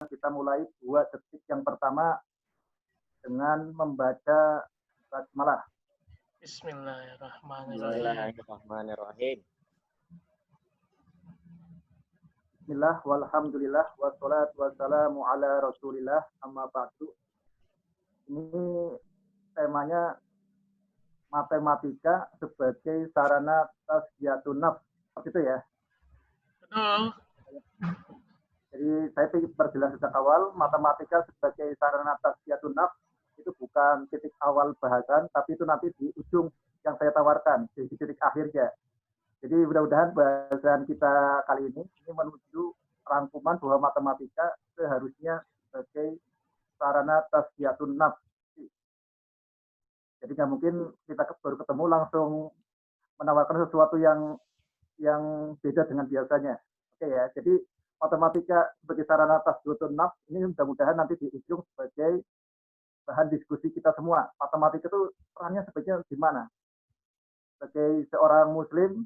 kita mulai 2 detik yang pertama dengan membaca basmalah. Bismillahirrahmanirrahim. Bismillahirrahmanirrahim. Bismillah walhamdulillah wassalatu wassalamu ala Rasulillah amma ba'du. Ini temanya matematika sebagai sarana tazkiyatun nafs. Seperti itu ya. Betul. Jadi saya ingin perjelas sejak awal, matematika sebagai sarana tazkiyatun nafs itu bukan titik awal bahasan, tapi itu nanti di ujung yang saya tawarkan, di titik akhirnya. Jadi mudah-mudahan bahasan kita kali ini menuju rangkuman bahwa matematika seharusnya sebagai sarana tazkiyatun nafs. Jadi nggak mungkin kita baru ketemu langsung menawarkan sesuatu yang beda dengan biasanya. Oke ya, jadi matematika sebagai sarana tazkiyatun nafs ini mudah-mudahan nanti di ujung sebagai bahan diskusi kita semua. Matematika itu perannya sebenarnya di mana? Sebagai seorang muslim,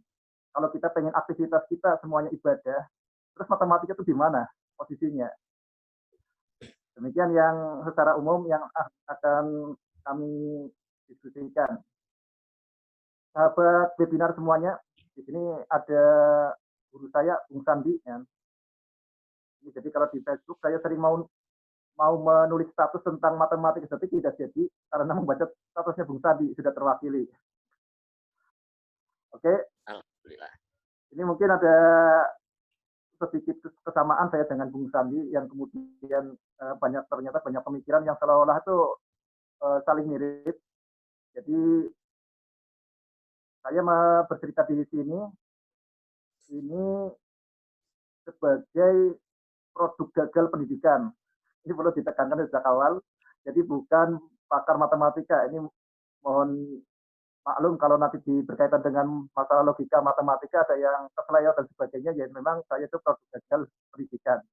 kalau kita pengen aktivitas kita semuanya ibadah, terus matematika itu di mana posisinya? Demikian yang secara umum yang akan kami diskusikan. Sahabat webinar semuanya, di sini ada guru saya, Bung Sandi. Ya. Jadi kalau di Facebook saya sering mau menulis status tentang matematika, tapi tidak jadi karena membaca statusnya Bung Sandi sudah terwakili. Oke. Alhamdulillah. Ini mungkin ada sedikit kesamaan saya dengan Bung Sandi yang kemudian ternyata banyak pemikiran yang seolah-olah itu saling mirip. Jadi saya bercerita di sini ini sebagai produk gagal pendidikan. Ini perlu ditekankan sejak awal. Jadi bukan pakar matematika. Ini mohon maklum kalau nanti berkaitan dengan masalah logika matematika ada yang keseleo dan sebagainya. Ya memang saya itu produk gagal pendidikan.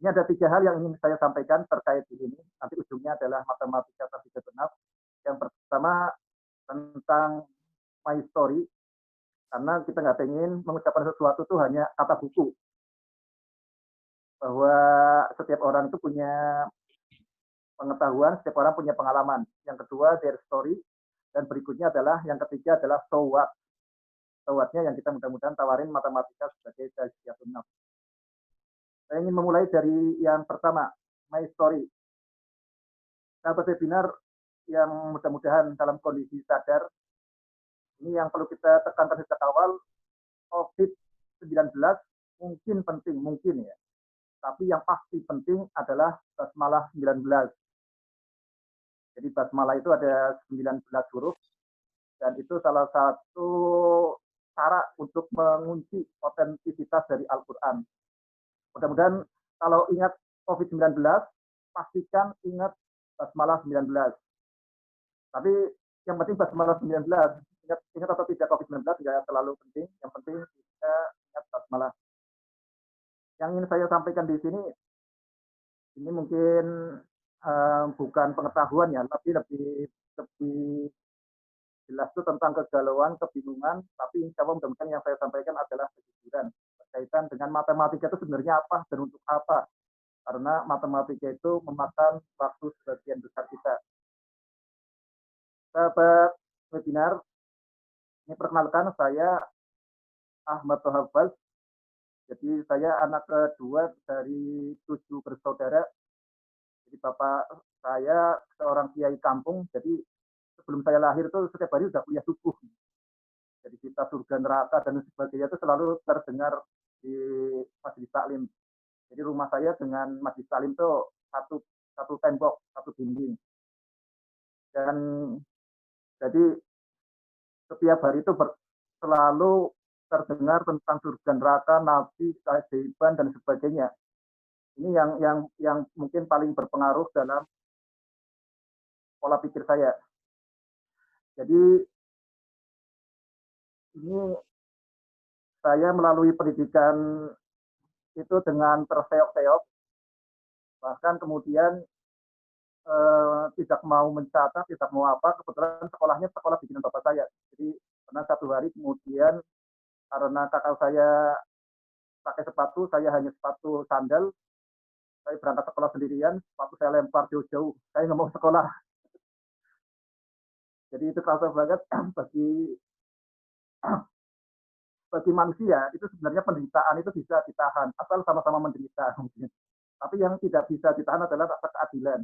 Ini ada 3 hal yang ingin saya sampaikan terkait ini. Nanti ujungnya adalah matematika tazkiyatun nafs. Yang pertama tentang my story. Karena kita nggak pengen mengucapkan sesuatu itu hanya kata buku. Bahwa setiap orang itu punya pengetahuan, setiap orang punya pengalaman. Yang kedua, their story. Dan berikutnya adalah, yang ketiga adalah so what. So what-nya yang kita mudah-mudahan tawarin matematika sebagai tazkiyatun nafs. Saya ingin memulai dari yang pertama, my story. Sahabat webinar yang mudah-mudahan dalam kondisi sadar, ini yang perlu kita tekankan sejak awal, COVID-19 mungkin penting, mungkin ya. Tapi yang pasti penting adalah basmalah 19. Jadi basmalah itu ada 19 huruf, dan itu salah satu cara untuk mengunci otentisitas dari Al-Quran. Mudah-mudahan kalau ingat COVID-19, pastikan ingat basmalah 19. Tapi yang penting basmalah 19, ingat atau tidak COVID-19 tidak terlalu penting, yang penting kita ingat basmalah. Yang ingin saya sampaikan di sini, ini mungkin bukan pengetahuan ya, tapi lebih jelas itu tentang kegalauan, kebingungan, tapi insya Allah mudah-mudahan yang saya sampaikan adalah kejujuran berkaitan dengan matematika itu sebenarnya apa dan untuk apa. Karena matematika itu memakan waktu sebagian besar kita. Sahabat webinar, ini perkenalkan saya Ahmad Tohafaz. Jadi saya anak kedua dari 7 bersaudara. Jadi bapak saya seorang kiai kampung. Jadi sebelum saya lahir itu setiap hari sudah kuliah subuh. Jadi kita surga neraka dan sebagainya itu selalu terdengar di Majelis Taklim. Jadi rumah saya dengan Majelis Taklim itu satu tembok, satu dinding. Dan jadi setiap hari itu selalu terdengar tentang surga neraka, nabi, keajaiban dan sebagainya. Ini yang mungkin paling berpengaruh dalam pola pikir saya. Jadi ini saya melalui pendidikan itu dengan terseok-seok, bahkan kemudian tidak mau mencatat, tidak mau apa. Kebetulan sekolahnya sekolah bikinan bapak saya. Jadi pernah satu hari kemudian karena kakak saya pakai sepatu, saya hanya sepatu sandal. Saya berangkat sekolah sendirian, sepatu saya lempar jauh-jauh. Saya nggak mau sekolah. Jadi itu kerasa banget bagi bagi manusia itu sebenarnya penderitaan itu bisa ditahan asal sama-sama menderita mungkin. Tapi yang tidak bisa ditahan adalah rasa keadilan.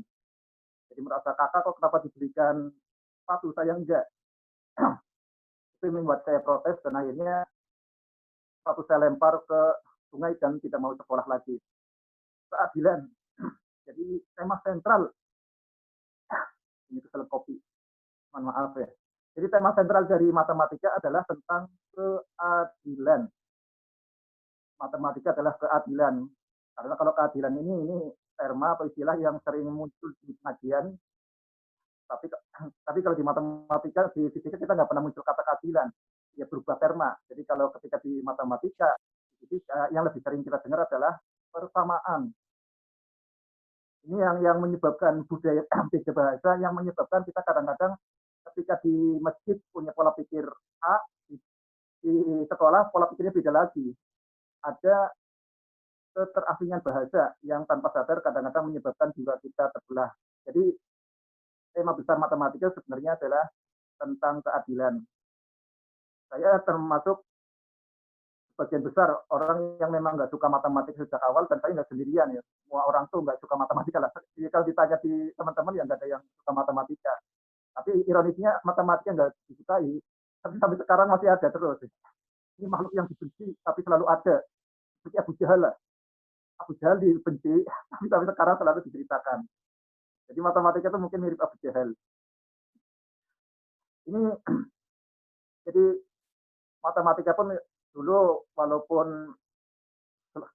Jadi merasa kakak kok kenapa diberikan sepatu saya enggak. Itu membuat saya protes dan akhirnya sepatu saya lempar ke sungai dan tidak mau sekolah lagi. Keadilan. Jadi tema sentral ini kesel kopi. Mohon maaf ya. Jadi tema sentral dari matematika adalah tentang keadilan. Matematika adalah keadilan. Karena kalau keadilan ini terma atau istilah yang sering muncul di pengajian. Tapi kalau di matematika, di fisika kita nggak pernah muncul kata keadilan. Ya berubah terma. Jadi kalau ketika di matematika, yang lebih sering kita dengar adalah persamaan. Ini yang menyebabkan budaya beda bahasa, yang menyebabkan kita kadang-kadang ketika di masjid punya pola pikir A, di sekolah pola pikirnya beda lagi. Ada keterasingan bahasa yang tanpa sadar kadang-kadang menyebabkan jiwa kita terbelah. Jadi tema besar matematika sebenarnya adalah tentang keadilan. Saya termasuk sebagian besar orang yang memang nggak suka matematika sejak awal, dan saya nggak sendirian ya. Semua orang tuh nggak suka matematika lah. Jadi kalau ditanya di teman-teman ya nggak ada yang suka matematika. Tapi ironisnya matematika nggak disukai, tapi sampai sekarang masih ada terus. Ini makhluk yang dibenci tapi selalu ada. Seperti Abu Jahal lah. Abu Jahal dibenci tapi sampai sekarang selalu diceritakan. Jadi matematika itu mungkin mirip Abu Jahal. Ini jadi matematika pun dulu walaupun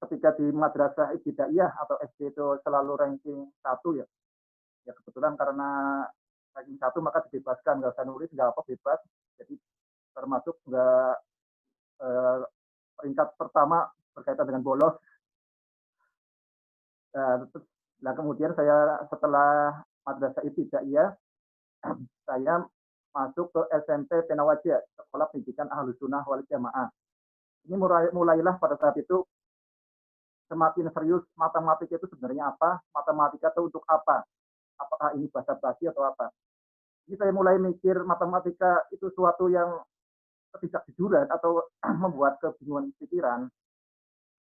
ketika di madrasah ibtidaiyah atau SD itu selalu ranking 1 ya. Ya kebetulan karena ranking 1 maka dibebaskan, nggak usah nulis, nggak apa, bebas. Jadi termasuk nggak peringkat pertama berkaitan dengan bolos. Nah kemudian saya setelah madrasah ibtidaiyah saya masuk ke SMP Penawaja, Sekolah Pendidikan Ahlus Sunnah wal Jamaah. Ini mulailah pada saat itu semakin serius matematika itu sebenarnya apa, matematika itu untuk apa, apakah ini bahasa basi atau apa. Ini saya mulai mikir matematika itu suatu yang ketidakjujuran atau membuat kebingungan pikiran.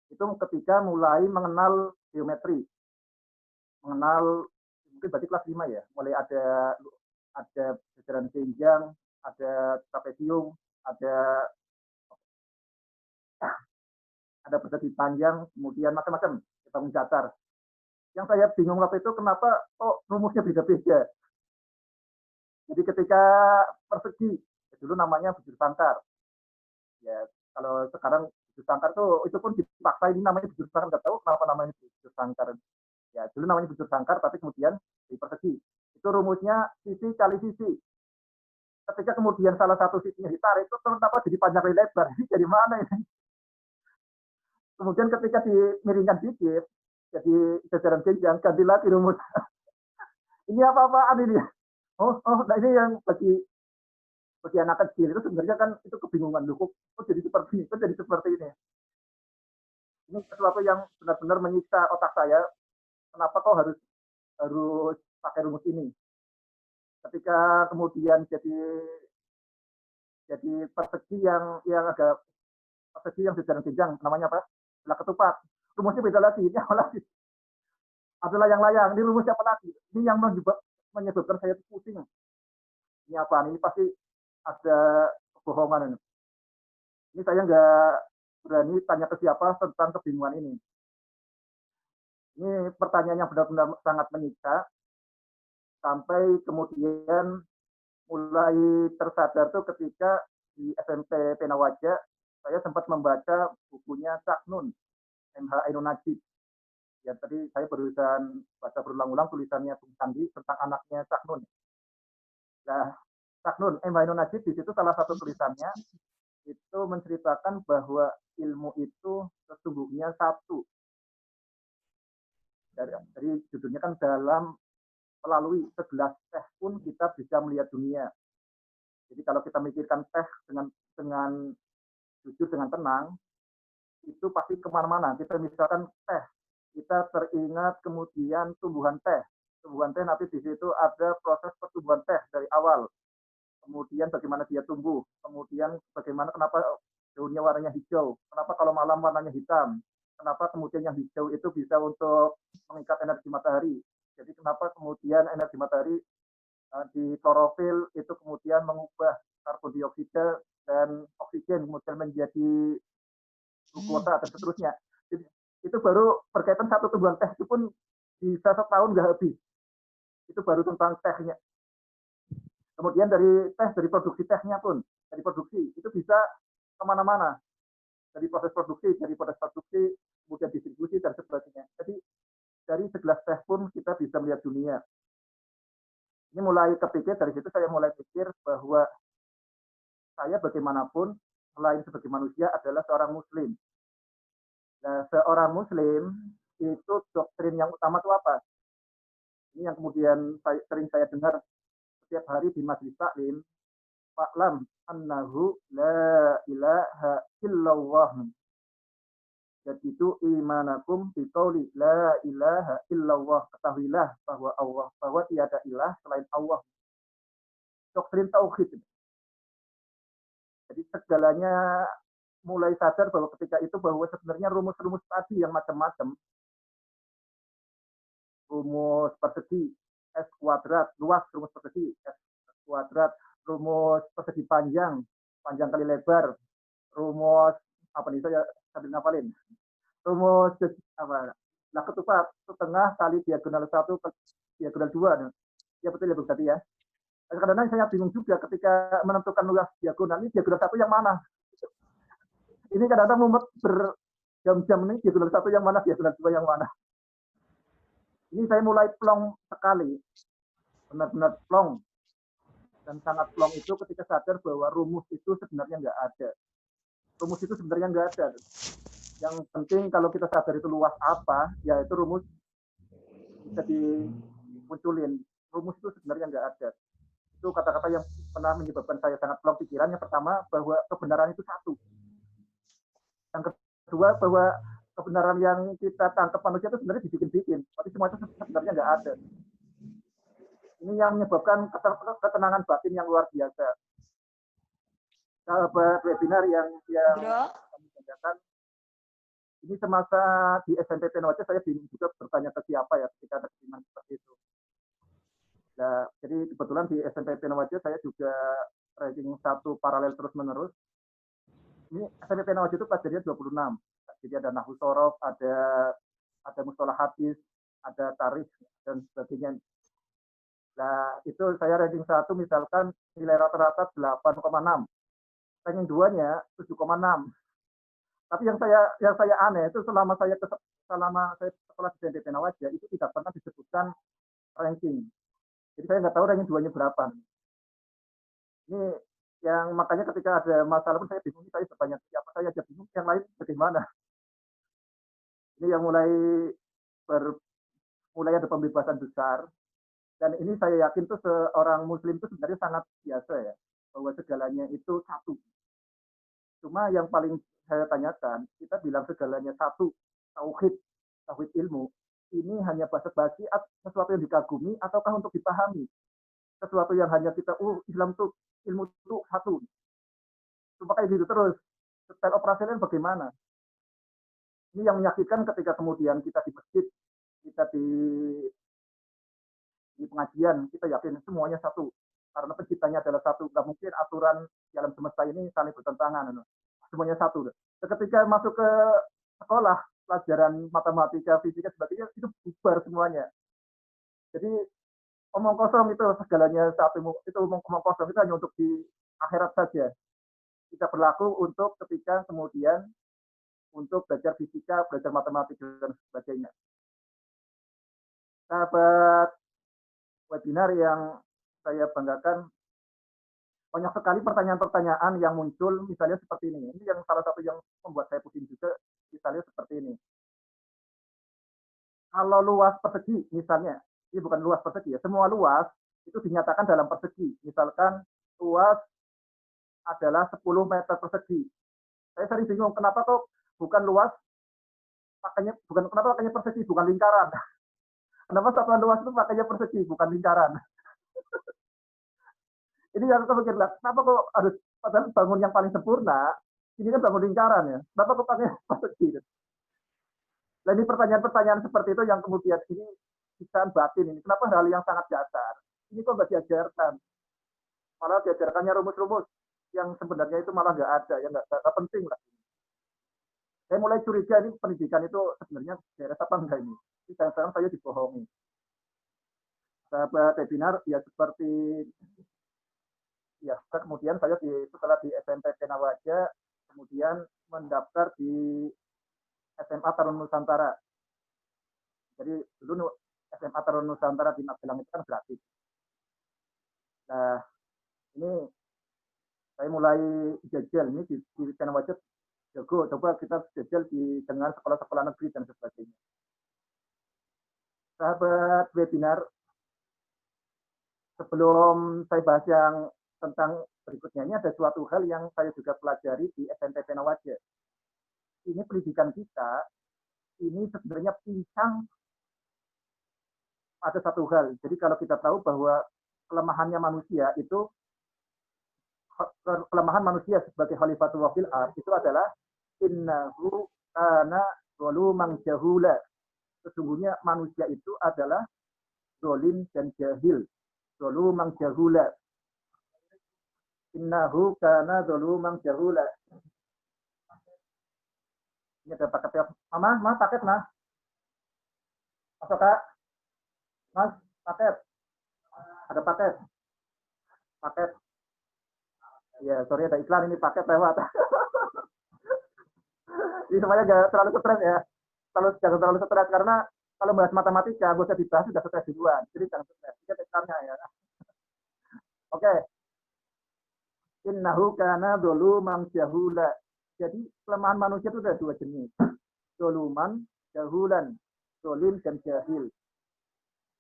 Itu ketika mulai mengenal geometri, mengenal mungkin berarti kelas 5 ya, mulai ada jajaran jenjang, ada trapesium, ada persegi panjang, kemudian macam-macam, bangun datar. Yang saya bingung waktu itu kenapa rumusnya beda-beda. Jadi ketika persegi, dulu namanya bujur sangkar. Ya, kalau sekarang bujur sangkar tuh itu pun dipaksa ini namanya bujur sangkar, nggak tahu kenapa namanya bujur sangkar. Ya, dulu namanya bujur sangkar, tapi kemudian di persegi. Itu rumusnya sisi kali sisi. Ketika kemudian salah satu sisinya ditarik, itu kenapa jadi panjang lebar? Ini dari mana ini? Kemudian ketika dimiringkan dikit, jadi jajaran jenjang, ganti lagi rumus. Ini apa-apaan ini? Nah ini yang bagi anak kecil itu sebenarnya kan itu kebingungan. Loh, kok jadi seperti ini? Kok jadi seperti ini? Ini sesuatu yang benar-benar menyiksa otak saya. Kenapa kok harus pakai rumus ini? Ketika kemudian jadi persegi yang agak persegi yang jajaran jenjang, namanya apa? Belah ketupat. Rumusnya beda lagi. Ini apa lagi? Ada layang-layang. Ini rumusnya apa lagi? Ini yang menyebabkan saya pusing. Ini apa? Ini pasti ada kebohongan ini. Ini saya nggak berani tanya ke siapa tentang kebingungan ini. Ini pertanyaan yang benar-benar sangat menyiksa. Sampai kemudian mulai tersadar tuh ketika di SMP Penawaja, saya sempat membaca bukunya Cak Nun, MH Ainun Najib. Ya tadi saya barusan baca berulang-ulang tulisannya Bung Sandi tentang anaknya Cak Nun. Nah, Cak Nun, MH Ainun Najib di situ salah satu tulisannya itu menceritakan bahwa ilmu itu sesungguhnya satu. Dari judulnya kan dalam melalui segelas teh pun kita bisa melihat dunia. Jadi kalau kita mikirkan teh dengan jujur, dengan tenang, itu pasti kemana-mana. Kita misalkan teh, kita teringat kemudian tumbuhan teh. Tumbuhan teh nanti di situ ada proses pertumbuhan teh dari awal. Kemudian bagaimana dia tumbuh. Kemudian bagaimana kenapa daunnya warnanya hijau. Kenapa kalau malam warnanya hitam. Kenapa kemudian yang hijau itu bisa untuk mengikat energi matahari. Jadi kenapa kemudian energi matahari di klorofil itu kemudian mengubah karbon dioksida dan oksigen kemudian menjadi glukosa dan seterusnya. Jadi, itu baru berkaitan satu tumbuhan teh itu pun bisa setahun nggak habis. Itu baru tentang tehnya. Kemudian dari produksi tehnya pun, dari produksi itu bisa kemana-mana. Dari proses produksi, kemudian distribusi dan sebagainya. Jadi dari segelas teh pun kita bisa melihat dunia. Ini mulai kepikir dari situ saya mulai pikir bahwa saya bagaimanapun selain sebagai manusia adalah seorang muslim. Nah, seorang muslim itu doktrin yang utama itu apa? Ini yang kemudian sering saya dengar setiap hari di majelis taklim. Fa'lam annahu la ilaha illallah. Jadi itu imanakum biqauli la ilaha illallah. Ketahuilah bahwa tiada ilah selain Allah. Doktrin tauhid. Jadi segalanya mulai sadar bahwa ketika itu bahwa sebenarnya rumus-rumus tadi yang macam-macam, rumus persegi S kuadrat, luas rumus persegi S kuadrat, rumus persegi panjang kali lebar, rumus apa nih saya sambil ngapalin, rumus apa, nah ketupat setengah kali diagonal 1 diagonal 2, ya betul ya Bu tadi ya. Kadang-kadang saya bingung juga ketika menentukan luas diagonal, ini diagonal 1 yang mana? Ini kadang-kadang mumet berjam-jam nih, diagonal 1 yang mana, diagonal 2 yang mana. Ini saya mulai plong sekali, benar-benar plong. Dan sangat plong itu ketika sadar bahwa rumus itu sebenarnya nggak ada. Rumus itu sebenarnya nggak ada. Yang penting kalau kita sadar itu luas apa, ya itu rumus bisa dimunculin. Rumus itu sebenarnya nggak ada. Itu kata-kata yang pernah menyebabkan saya sangat plong pikiran. Yang pertama, bahwa kebenaran itu satu. Yang kedua, bahwa kebenaran yang kita tangkap manusia itu sebenarnya dibikin-bikin. Tapi semua itu sebenarnya nggak ada. Ini yang menyebabkan ketenangan batin yang luar biasa. Sahabat webinar yang kami banggakan, ini semasa di SMP Penawaja saya bingung juga bertanya ke siapa ya ketika ada kiriman seperti itu. Nah, jadi kebetulan di SMP Penawaja saya juga ranking 1 paralel terus-menerus. Ini SMP Penawaja itu pelajarannya 26. Jadi ada nahwu sorof, ada mustalah hadis, ada tarikh dan sebagainya. Nah, itu saya ranking 1 misalkan nilai rata-rata 8,6. Ranking 2-nya 7,6. Tapi yang saya aneh itu selama saya sekolah di SMP Penawaja itu tidak pernah disebutkan ranking. Jadi saya nggak tahu ranking 2-nya berapa. Ini yang makanya ketika ada masalah pun saya bingung, saya bertanya siapa, saya aja bingung, yang lain bagaimana. Ini yang mulai ada pembebasan besar. Dan ini saya yakin tuh seorang muslim itu sebenarnya sangat biasa ya, bahwa segalanya itu satu. Cuma yang paling saya tanyakan, kita bilang segalanya satu, tauhid ilmu, ini hanya basa-basi sesuatu yang dikagumi ataukah untuk dipahami? Sesuatu yang hanya kita, Islam tuh ilmu itu satu. Cuma kayak gitu terus. Style operasional bagaimana? Ini yang menyakitkan ketika kemudian kita di masjid, kita di pengajian, kita yakin semuanya satu. Karena penciptanya adalah satu. Nggak mungkin aturan di alam semesta ini saling bertentangan. Semuanya satu. Ketika masuk ke sekolah, pelajaran matematika, fisika, sebagainya, itu bubar semuanya. Jadi omong kosong itu segalanya satu, itu omong kosong itu hanya untuk di akhirat saja. Tidak berlaku untuk ketika kemudian untuk belajar fisika, belajar matematika dan sebagainya. Sahabat webinar yang saya banggakan, banyak sekali pertanyaan-pertanyaan yang muncul, misalnya seperti ini. Ini yang salah satu yang membuat saya pusing juga, misalnya seperti ini. Kalau luas persegi, misalnya, ini bukan luas persegi ya, semua luas itu dinyatakan dalam persegi. Misalkan luas adalah 10 meter persegi. Saya sering bingung, kenapa kok bukan luas pakainya bukan kenapa pakainya persegi bukan lingkaran. Kenapa satuan luas itu pakainya persegi bukan lingkaran. Ini yang aku pikir lah, kenapa kok harus padahal bangun yang paling sempurna, ini kan bangun lingkaran ya. Kenapa kok pakai persegi? Nah ini pertanyaan-pertanyaan seperti itu yang kemudian ini siksaan batin ini. Kenapa hal yang sangat dasar? Ini kok nggak diajarkan? Malah diajarkannya rumus-rumus yang sebenarnya itu malah nggak ada, yang nggak penting lah. Saya mulai curiga ini pendidikan itu sebenarnya beres apa enggak ini. Sekarang saya dibohongi. Sahabat webinar ya seperti ya kemudian saya setelah di SMP Penawaja kemudian mendaftar di SMA Tarun Nusantara. Jadi dulu SMA Tarun Nusantara di Magelang itu kan gratis. Nah ini saya mulai jajal ini di Penawaja jago, coba kita jajal dengan sekolah-sekolah negeri dan sebagainya. Sahabat webinar, sebelum saya bahas yang tentang berikutnya, ini ada suatu hal yang saya juga pelajari di SMP Penawaja. Ini pendidikan kita, ini sebenarnya pincang ada satu hal. Jadi kalau kita tahu bahwa kelemahannya manusia itu, kelemahan manusia sebagai khalifatul fil ard itu adalah innahu kana zaluman jahula. Sesungguhnya manusia itu adalah zalim dan jahil. Zaluman jahula. Innahu kana zaluman jahula. Ini ada paket. Mama, paket, Mas. Masuk, Kak. Mas, paket. Ada paket. Paket. Ya, sorry ada iklan ini paket lewat. Jadi semuanya jangan terlalu stres ya. Jangan terlalu stres karena kalau bahas matematika, gue usah dibahas sudah stres duluan. Jadi jangan stres. Ini iklannya ya. Oke. Innahu kana zaluman jahula. Jadi kelemahan manusia itu ada dua jenis. Zaluman, jahulan. Zalim dan jahil.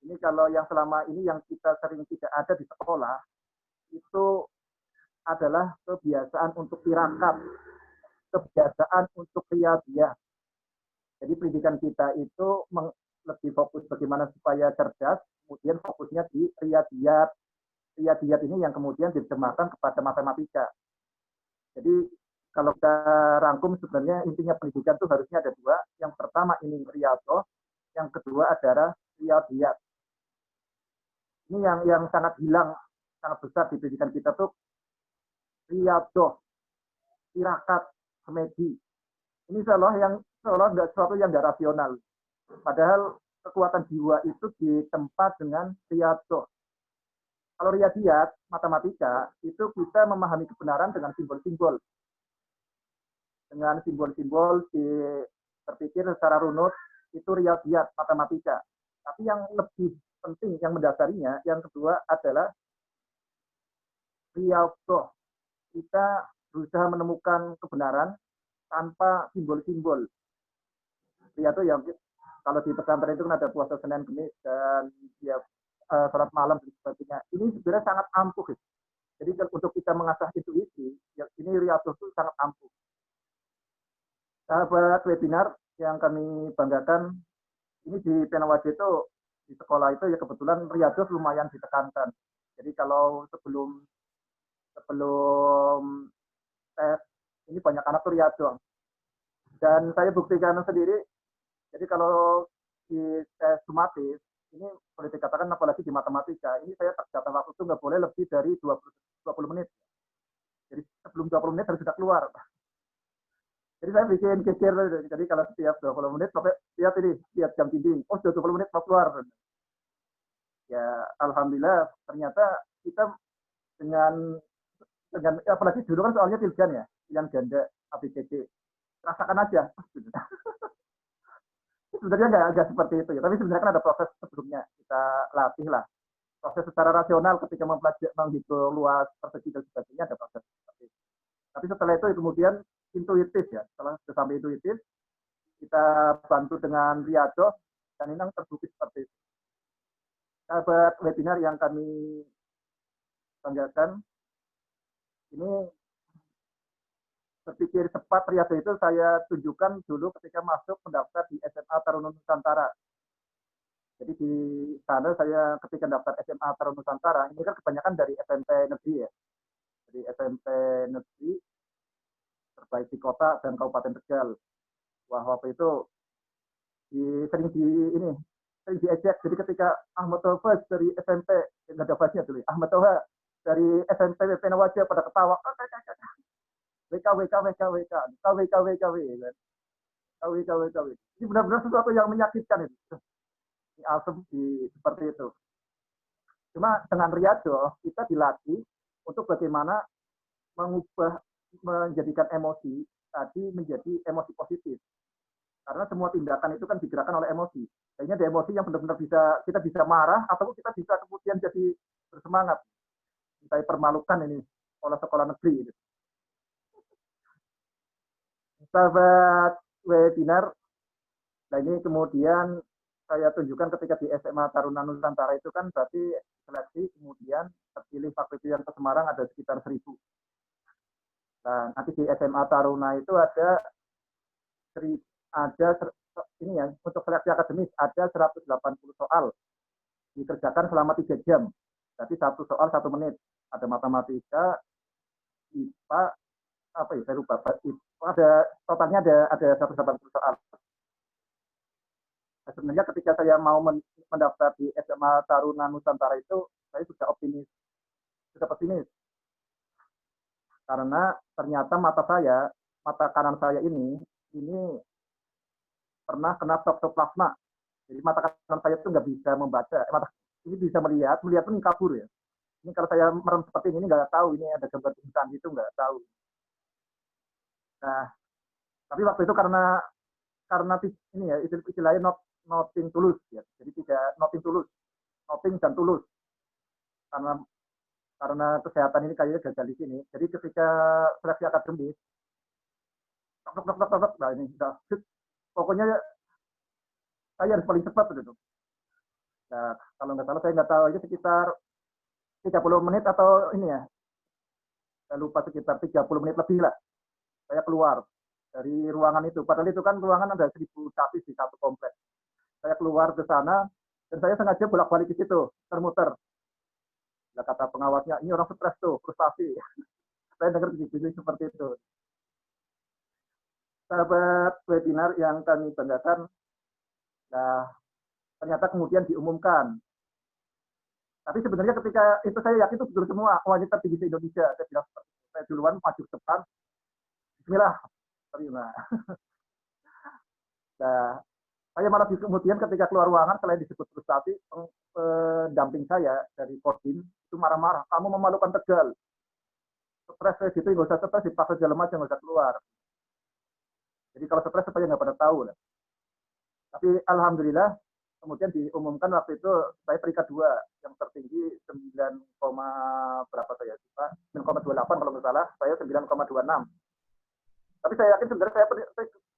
Ini kalau yang selama ini yang kita sering tidak ada di sekolah, itu adalah kebiasaan untuk tirakat, kebiasaan untuk riyadiyah. Jadi pendidikan kita itu lebih fokus bagaimana supaya cerdas, kemudian fokusnya di riyadiyat. Riyadiyat ini yang kemudian diterjemahkan kepada matematika. Jadi kalau kita rangkum sebenarnya intinya pendidikan itu harusnya ada dua. Yang pertama ini riyadhah, yang kedua adalah riyadiyat. Ini yang sangat hilang, sangat besar di pendidikan kita tuh riyadhah, tirakat, semedi. Ini seolah nggak sesuatu yang nggak rasional. Padahal kekuatan jiwa itu ditempa dengan riyadhah. Kalau riyadiyat, matematika, itu kita memahami kebenaran dengan simbol-simbol. Dengan simbol-simbol terpikir secara runut, itu riyadiyat, matematika. Tapi yang lebih penting, yang mendasarinya, yang kedua adalah riyadhah. Kita berusaha menemukan kebenaran tanpa simbol-simbol. Riyadhah yang kalau di pesantren itu kan ada puasa Senin, Kamis, dan ya sholat malam dan sebagainya. Ini sebenarnya sangat ampuh. Jadi untuk kita mengasah intuisi, ini riyadhah itu sangat ampuh. Sahabat webinar yang kami banggakan, ini di Penawaja itu, di sekolah itu ya kebetulan riyadhah lumayan ditekankan. Jadi kalau sebelum tes, ini banyak anak tuh riyadhah. Dan saya buktikan sendiri, jadi kalau di tes sumatif, ini boleh dikatakan apalagi di matematika, ini saya terjata waktu itu nggak boleh lebih dari 20 menit. Jadi sebelum 20 menit harus sudah keluar. Jadi saya bikin geger, jadi kalau setiap 20 menit, sampai lihat jam dinding, oh sudah 20 menit mau keluar. Ya alhamdulillah ternyata kita dengan apalagi dulu kan soalnya pilihan ya, pilihan ganda ABCD. Rasakan aja. Sebenarnya nggak seperti itu ya, tapi sebenarnya kan ada proses sebelumnya kita latih lah. Proses secara rasional ketika menghitung luas persegi dan sebagainya ada proses seperti itu. Tapi setelah itu kemudian intuitif ya, setelah sudah sampai intuitif kita bantu dengan riyadhah dan ini terbukti seperti itu. Sahabat webinar yang kami banggakan, ini berpikir cepat Riyadho itu saya tunjukkan dulu ketika masuk mendaftar di SMA Taruna Nusantara. Jadi di sana saya ketika daftar SMA Taruna Nusantara, ini kan kebanyakan dari SMP negeri ya. Jadi SMP negeri terbaik di kota dan Kabupaten Tegal. Wah, waktu itu sering diejek. Jadi ketika Ahmad Taufaz dari SMP, nggak ada fasnya dulu, Ahmad Taufaz dari SMP WP Nawaja pada ketawa, WK WK WK WK KWK WK KWK WK. Ini benar-benar sesuatu yang menyakitkan itu. Ini asem seperti itu. Cuma dengan Riyadho kita dilatih untuk bagaimana menjadikan emosi tadi menjadi emosi positif. Karena semua tindakan itu kan digerakkan oleh emosi. Kayaknya ada emosi yang benar-benar kita bisa marah atau kita bisa kemudian jadi bersemangat. Saya permalukan ini oleh sekolah negeri. Sahabat webinar, nah ini kemudian saya tunjukkan ketika di SMA Taruna Nusantara itu kan berarti seleksi, kemudian terpilih fakultas yang ke Semarang ada sekitar 1.000. Nah, nanti di SMA Taruna itu ada ini ya, untuk seleksi akademis ada 180 soal dikerjakan selama 3 jam. Jadi 1 soal 1 menit. Ada matematika, IPA, apa ya, saya lupa. Ada totalnya ada 180 soal. Nah, sebenarnya ketika saya mau mendaftar di SMA Taruna Nusantara itu, saya sudah pesimis. Karena ternyata mata kanan saya ini pernah kena toksoplasma. Jadi mata kanan saya itu nggak bisa membaca. Ini bisa melihat pun kabur ya. Ini kalau saya merem seperti ini nggak tahu ini ada gambar tulisan gitu, nggak tahu. Nah, tapi waktu itu karena ini ya istilahnya noting tulus ya. Jadi tidak noting dan tulus. Karena kesehatan ini kayaknya gagal di sini. Jadi ketika seleksi akademis, nah ini sudah, pokoknya saya harus paling cepat gitu. Nah, kalau nggak salah saya nggak tahu itu sekitar 30 menit atau ini ya, saya lupa, sekitar 30 menit lebih lah. Saya keluar dari ruangan itu. Padahal itu kan ruangan ada 1.000 sapi di satu kompleks. Saya keluar ke sana dan saya sengaja bolak-balik ke situ, termuter. Nah, kata pengawasnya, ini orang stres tuh, frustasi. Saya dengar bisik-bisik seperti itu. Sahabat webinar yang kami banggakan, nah ternyata kemudian diumumkan. Tapi sebenarnya ketika itu saya yakin itu betul semua wanita tertinggi di Indonesia. Saya bilang seperti itu. Saya duluan maju ke depan. Bismillah, terima. Nah, saya malah kemudian ketika keluar ruangan selain disebut frustasi, pendamping saya dari Kodim itu marah-marah. Kamu memalukan Tegal. Stres kayak gitu, nggak usah stres, dipaksa jalan aja, nggak usah keluar. Jadi kalau stres supaya nggak pada tahu lah. Tapi alhamdulillah kemudian diumumkan waktu itu saya peringkat 2 yang tertinggi 9, berapa saya lupa, 9,28 kalau nggak salah, saya 9,26. Tapi saya yakin sebenarnya saya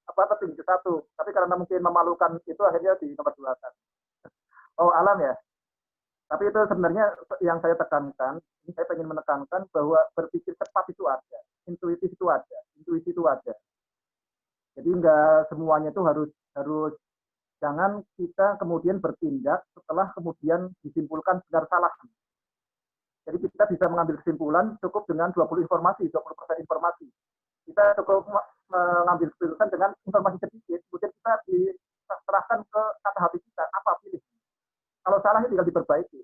tertinggi ke 1, tapi karena mungkin memalukan itu akhirnya di nomor 2 kan. Oh alam ya. Tapi itu sebenarnya yang saya tekankan, ini saya ingin menekankan bahwa berpikir cepat itu ada, intuisi itu ada. Jadi enggak semuanya itu harus jangan kita kemudian bertindak setelah kemudian disimpulkan benar salah. Jadi kita bisa mengambil kesimpulan cukup dengan 20% informasi. Kita cukup mengambil keputusan dengan informasi sedikit, kemudian kita diserahkan ke kata hati kita, apa pilih. Kalau salahnya tinggal diperbaiki.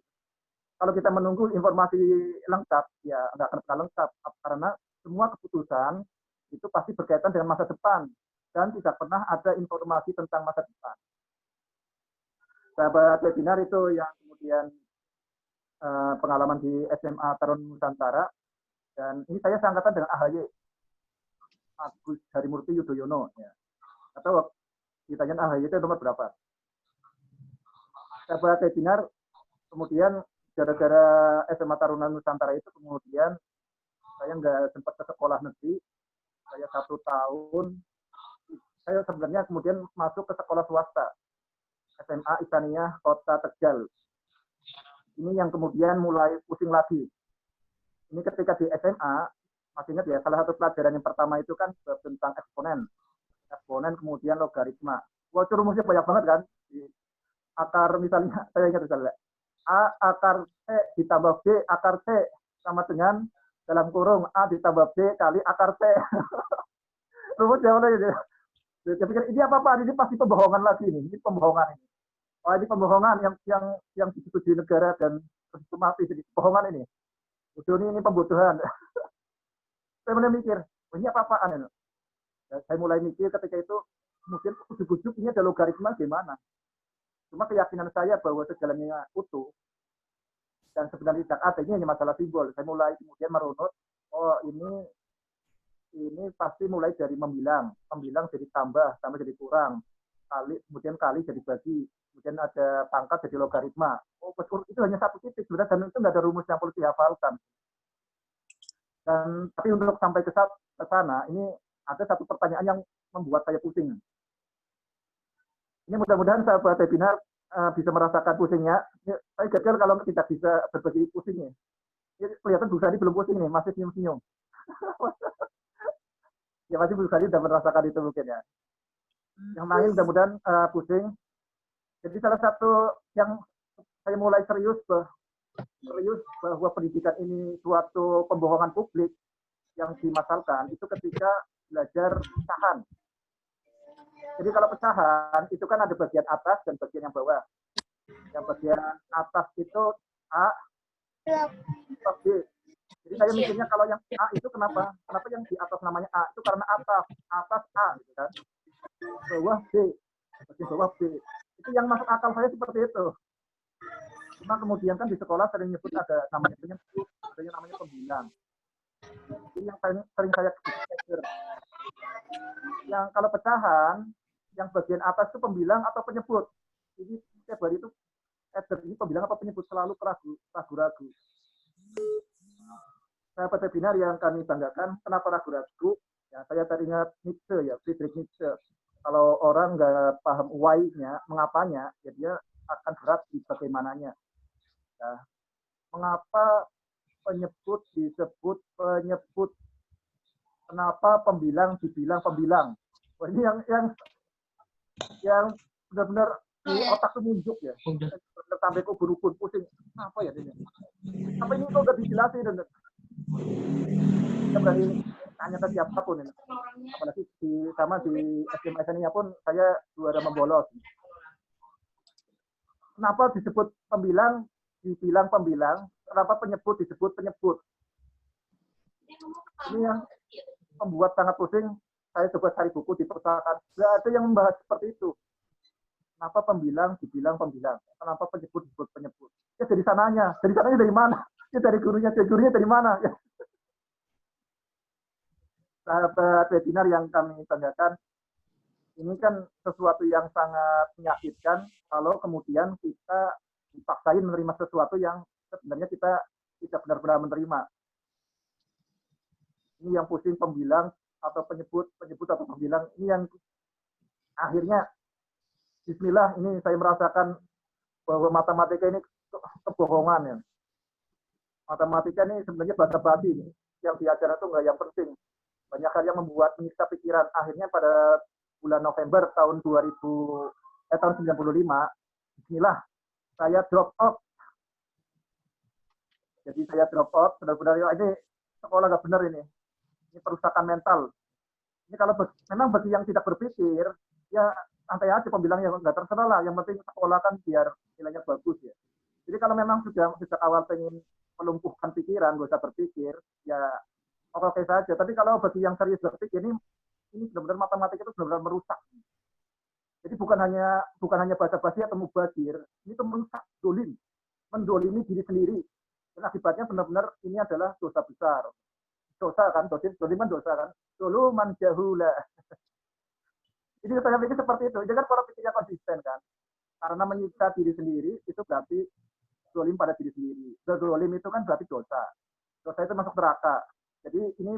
Kalau kita menunggu informasi lengkap, ya nggak akan pernah lengkap. Karena semua keputusan itu pasti berkaitan dengan masa depan. Dan tidak pernah ada informasi tentang masa depan. Sahabat webinar itu yang kemudian pengalaman di SMA Taruna Nusantara. Dan ini saya seangkatan dengan AHY. Agus Harimurti Yudhoyono. Ya. Atau ditanya AHY itu nomor berapa? Sahabat webinar, kemudian gara-gara SMA Taruna Nusantara itu kemudian saya nggak sempat ke sekolah negeri. Saya 1 tahun. Saya sebenarnya kemudian masuk ke sekolah swasta. SMA Ihsaniyah Kota Tegal. Ini yang kemudian mulai pusing lagi. Ini ketika di SMA, Masih ingat ya, salah satu pelajaran yang pertama itu kan tentang eksponen. Eksponen kemudian logaritma. Wah, itu rumusnya banyak banget kan. Akar misalnya, saya ingat misalnya, A akar C ditambah B akar C sama dengan dalam kurung A ditambah B kali akar C. Rumusnya mana gitu. Saya pikir ini apa? Ini pasti pembohongan lagi ini pembohongan ini. Oh, ini pembohongan yang disetujui negara dan mati jadi pembohongan ini. Ini pembunuhan. Saya mulai mikir, oh, ini apa-apaan ini? Ya, saya mulai mikir ketika itu, kemudian ujuk-ujuk ini ada logaritma gimana? Cuma keyakinan saya bahwa segalanya utuh dan sebenarnya tidak ada, ini hanya masalah simbol. Saya mulai kemudian merunut, oh ini pasti mulai dari membilang jadi tambah jadi kurang, kemudian kali jadi bagi, kemudian ada pangkat jadi logaritma. Oh, betul, itu hanya satu titik sebenarnya, dan itu nggak ada rumus yang perlu dihafalkan. Dan tapi untuk sampai ke sana, ini ada satu pertanyaan yang membuat saya pusing. Ini mudah-mudahan sahabat webinar bisa merasakan pusingnya. Saya gagal kalau tidak bisa berbagi pusingnya. Ini kelihatan Bu Sari belum pusing nih, masih senyum-senyum. Ya pasti Bu Sari sudah merasakan itu mungkin ya. Yang lain mudah-mudahan pusing. Jadi salah satu yang saya mulai serius bahwa pendidikan ini suatu pembohongan publik yang dimasalkan itu ketika belajar pecahan. Jadi kalau pecahan itu kan ada bagian atas dan bagian yang bawah. Yang bagian atas itu A, B. Jadi saya mikirnya kalau yang A itu kenapa yang di atas namanya A itu karena atas A gitu kan. Bawah B, bagian bawah B. Itu yang masuk akal saya seperti itu. Cuma kemudian kan di sekolah sering nyebut ada namanya penyebut, ada yang namanya pembilang. Ini yang sering saya pikir. Yang kalau pecahan, yang bagian atas itu pembilang atau penyebut. Jadi setiap hari itu ini pembilang apa penyebut selalu ragu-ragu. Sahabat webinar yang kami banggakan, kenapa ragu-ragu? Ya, saya teringat Nietzsche ya, Friedrich Nietzsche. Kalau orang nggak paham why-nya, mengapanya, ya dia akan berat di bagaimananya. Ya, mengapa penyebut disebut penyebut? Kenapa pembilang dibilang pembilang? Wah, ini yang benar-benar di otak tuh munjuk ya. Sampai kubur-kubur pusing. Apa ya ini? Apa ini kok nggak dijelasin? Kita berani tanya ke siapapun ini. Apalagi sama di SMA SNI pun saya juara membolos. Kenapa disebut pembilang dibilang pembilang? Kenapa penyebut disebut penyebut? Ini yang membuat sangat pusing. Saya coba cari buku di perpustakaan, nggak ada yang membahas seperti itu. Kenapa pembilang dibilang pembilang? Kenapa penyebut disebut penyebut? Ya dari sananya dari mana? Ya dari gurunya dari mana? Ya. Sahabat webinar yang kami banggakan, ini kan sesuatu yang sangat menyakitkan kalau kemudian kita dipaksain menerima sesuatu yang sebenarnya kita tidak benar-benar menerima. Ini yang pusing pembilang atau penyebut atau pembilang, ini yang akhirnya bismillah ini saya merasakan bahwa matematika ini kebohongan ya. Matematika ini sebenarnya basa-basi yang diajar itu enggak yang penting. Banyak hal yang membuat menyiksa pikiran. Akhirnya pada bulan November tahun 95, bismillah saya drop out. Jadi saya drop out, benar-benar ini sekolah nggak benar ini. Ini perusakan mental. Ini kalau memang bagi yang tidak berpikir, ya santai aja pembilangnya, nggak terserah lah. Yang penting sekolah kan biar nilainya bagus ya. Jadi kalau memang sudah sejak awal pengen melumpuhkan pikiran, nggak usah berpikir, ya oke saja. Tapi kalau bagi yang serius berpikir, ini benar-benar matematika itu benar-benar merusak. Jadi bukan hanya basa-basi atau mubazir, ini itu merusak, mendolimi diri sendiri. Dan akibatnya benar-benar ini adalah dosa besar. Dosa kan, doliman dosa kan. Dulu manjahula. Jadi saya pikir seperti itu. Jangan kalau pikirnya konsisten kan. Karena menyiksa diri sendiri, itu berarti dolim pada diri sendiri. Dolim itu kan berarti dosa. Dosa itu masuk neraka. Jadi ini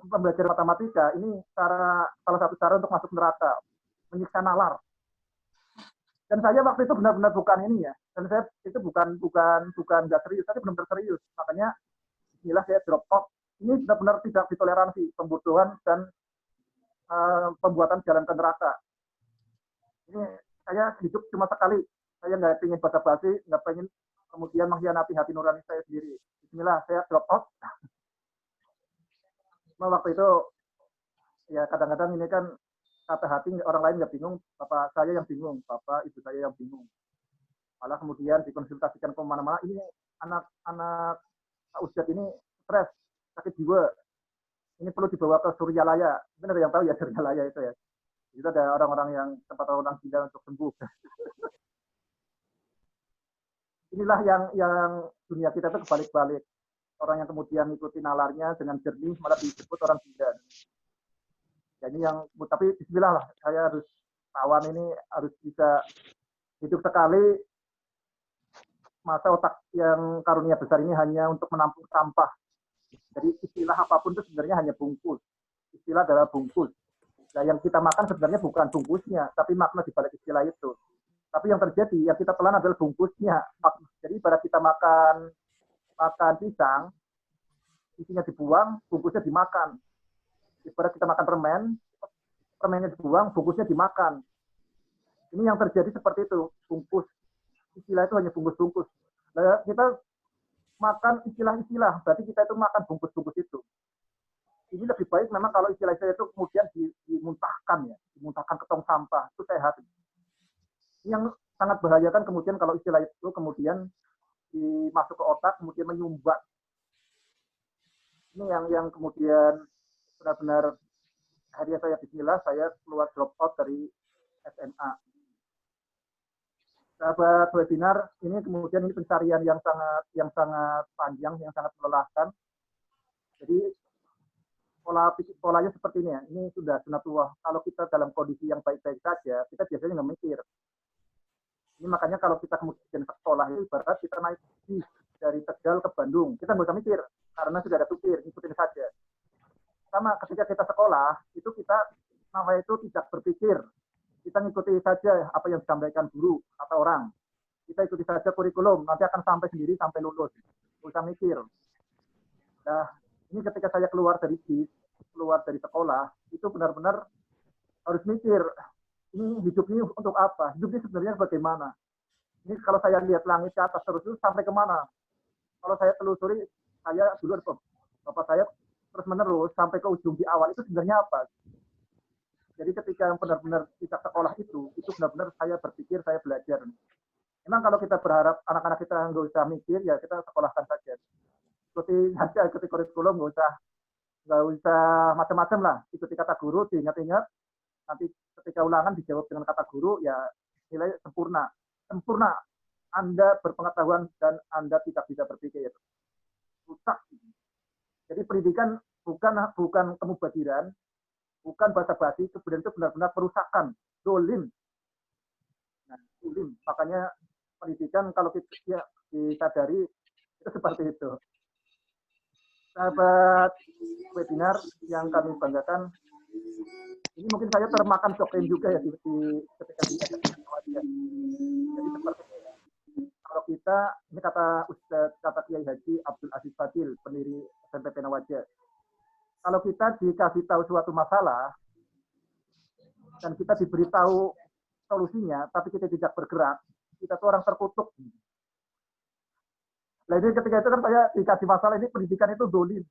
pembelajaran matematika, ini salah satu cara untuk masuk neraka. Menyiksa nalar. Dan saya waktu itu benar-benar bukan ini ya. Dan saya itu bukan nggak serius, tapi benar-benar serius. Makanya inilah saya drop out. Ini benar-benar tidak ditoleransi, pembodohan dan pembuatan jalan ke neraka. Ini saya hidup cuma sekali, saya nggak ingin basa-basi, nggak pengen kemudian mengkhianati hati nurani saya sendiri. Bismillah, saya drop out. Nah, waktu itu ya kadang-kadang ini kan kata hati orang lain nggak bingung, bapak saya yang bingung, bapak ibu saya yang bingung. Malah kemudian dikonsultasikan kemana-mana, ini anak-anak Ustadz ini stres, sakit jiwa, ini perlu dibawa ke Suryalaya. Mungkin ada yang tahu ya Suryalaya itu ya. Itu ada orang-orang yang tempat orang gila untuk sembuh. Inilah yang dunia kita itu kebalik-balik. Orang yang kemudian mengikuti nalarnya dengan jernih malah disebut orang gila. Ya ini yang, tapi bismillah lah, saya harus tawan ini harus bisa hidup sekali. Masa otak yang karunia besar ini hanya untuk menampung sampah. Jadi istilah apapun itu sebenarnya hanya bungkus. Istilah adalah bungkus. Nah, yang kita makan sebenarnya bukan bungkusnya, tapi makna di balik istilah itu. Tapi yang terjadi, yang kita telan adalah bungkusnya. Jadi pada kita makan pisang, isinya dibuang, bungkusnya dimakan. Ibarat kita makan permennya dibuang, bungkusnya dimakan. Ini yang terjadi seperti itu, bungkus. Istilah itu hanya bungkus-bungkus. Nah, kita makan istilah-istilah, berarti kita itu makan bungkus-bungkus itu. Ini lebih baik memang kalau istilah-istilah itu kemudian dimuntahkan ya, dimuntahkan ke tong sampah, itu sehat. Yang sangat bahayakan kemudian kalau istilah itu kemudian masuk ke otak, kemudian menyumbat. Ini yang kemudian benar-benar akhirnya saya bismillah, saya keluar drop out dari SMA. Sahabat webinar, ini kemudian ini pencarian yang sangat panjang, yang sangat melelahkan. Jadi polanya seperti ini ya. Ini sudah sunatullah. Kalau kita dalam kondisi yang baik-baik saja, kita biasanya nggak mikir. Ini makanya kalau kita kemudian sekolah itu ibarat kita naik bis dari Tegal ke Bandung, kita nggak usah mikir karena sudah ada supir, ikutin saja. Sama ketika kita sekolah, itu kita namanya itu tidak berpikir. Kita ngikuti saja apa yang disampaikan guru atau orang. Kita ikuti saja kurikulum, nanti akan sampai sendiri sampai lulus. Nggak usah mikir. Nah, ini ketika saya keluar dari bis, keluar dari sekolah, itu benar-benar harus mikir, ini hidup ini untuk apa? Hidup ini sebenarnya bagaimana? Ini kalau saya lihat langit ke atas terus itu sampai kemana? Kalau saya telusuri, saya dulu bapak saya terus menerus sampai ke ujung di awal itu sebenarnya apa? Jadi ketika benar-benar kita sekolah itu benar-benar saya berpikir, saya belajar. Memang kalau kita berharap anak-anak kita nggak usah mikir, ya kita sekolahkan saja. Ikuti kurikulum, nggak usah macam-macam lah. Ikuti kata guru, diingat-ingat. Nanti ketika ulangan dijawab dengan kata guru, ya nilai sempurna. Sempurna. Anda berpengetahuan dan Anda tidak bisa berpikir. Rusak. Jadi pendidikan bukan kemubadiran, bukan basa-basi, kemudian itu benar-benar perusakan, dolim. Nah, dolim. Makanya pendidikan kalau kita disadari itu seperti itu. Sahabat webinar yang kami banggakan, ini mungkin saya termakan doktrin juga ya ketika di jadi seperti ini. Kalau kita, ini kata Kiai Haji Abdul Aziz Fadil, pendiri SMPP Nawaja. Kalau kita dikasih tahu suatu masalah dan kita diberitahu solusinya, tapi kita tidak bergerak, kita tuh orang terkutuk. Nah ini ketika itu kan saya dikasih masalah, ini pendidikan itu dolim.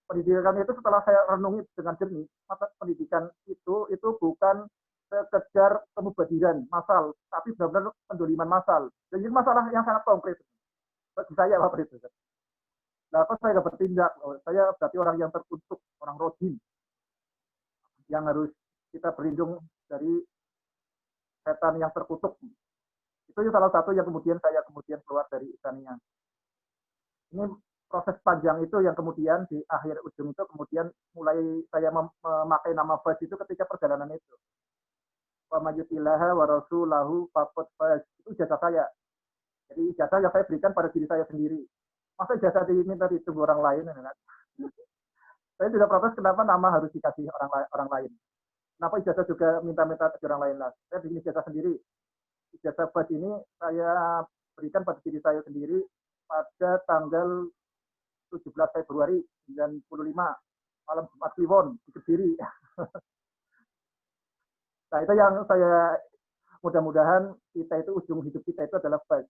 Pendidikan itu setelah saya renungi dengan jernih, maka pendidikan itu bukan sekedar kemubadiran masal, tapi benar-benar pendoliman masal. Dan ini masalah yang sangat konkret bagi saya Bapak itu. Nah, kok saya nggak bertindak? Saya berarti orang yang terkutuk, orang rojim, yang harus kita berlindung dari setan yang terkutuk. Itu salah satu yang kemudian saya keluar dari Islamiyah. Ini proses panjang itu yang kemudian di akhir ujung itu kemudian mulai saya memakai nama Bas itu ketika perjalanan itu. Wa mayyutillaha wa rasulahu faqad faz. Itu jasa saya. Jadi jasa yang saya berikan pada diri saya sendiri. Masa jasa diminta ditunggu orang lain? Kan? Saya tidak protes kenapa nama harus dikasih orang lain. Kenapa ijazah juga minta-minta ke orang lain lah. Saya bikin ijazah sendiri. Ijazah Bas ini saya berikan pada diri saya sendiri pada tanggal 17 Februari 95, malam Jumat Kliwon di Kediri. Nah, itu yang saya mudah-mudahan kita itu ujung hidup kita itu adalah baik.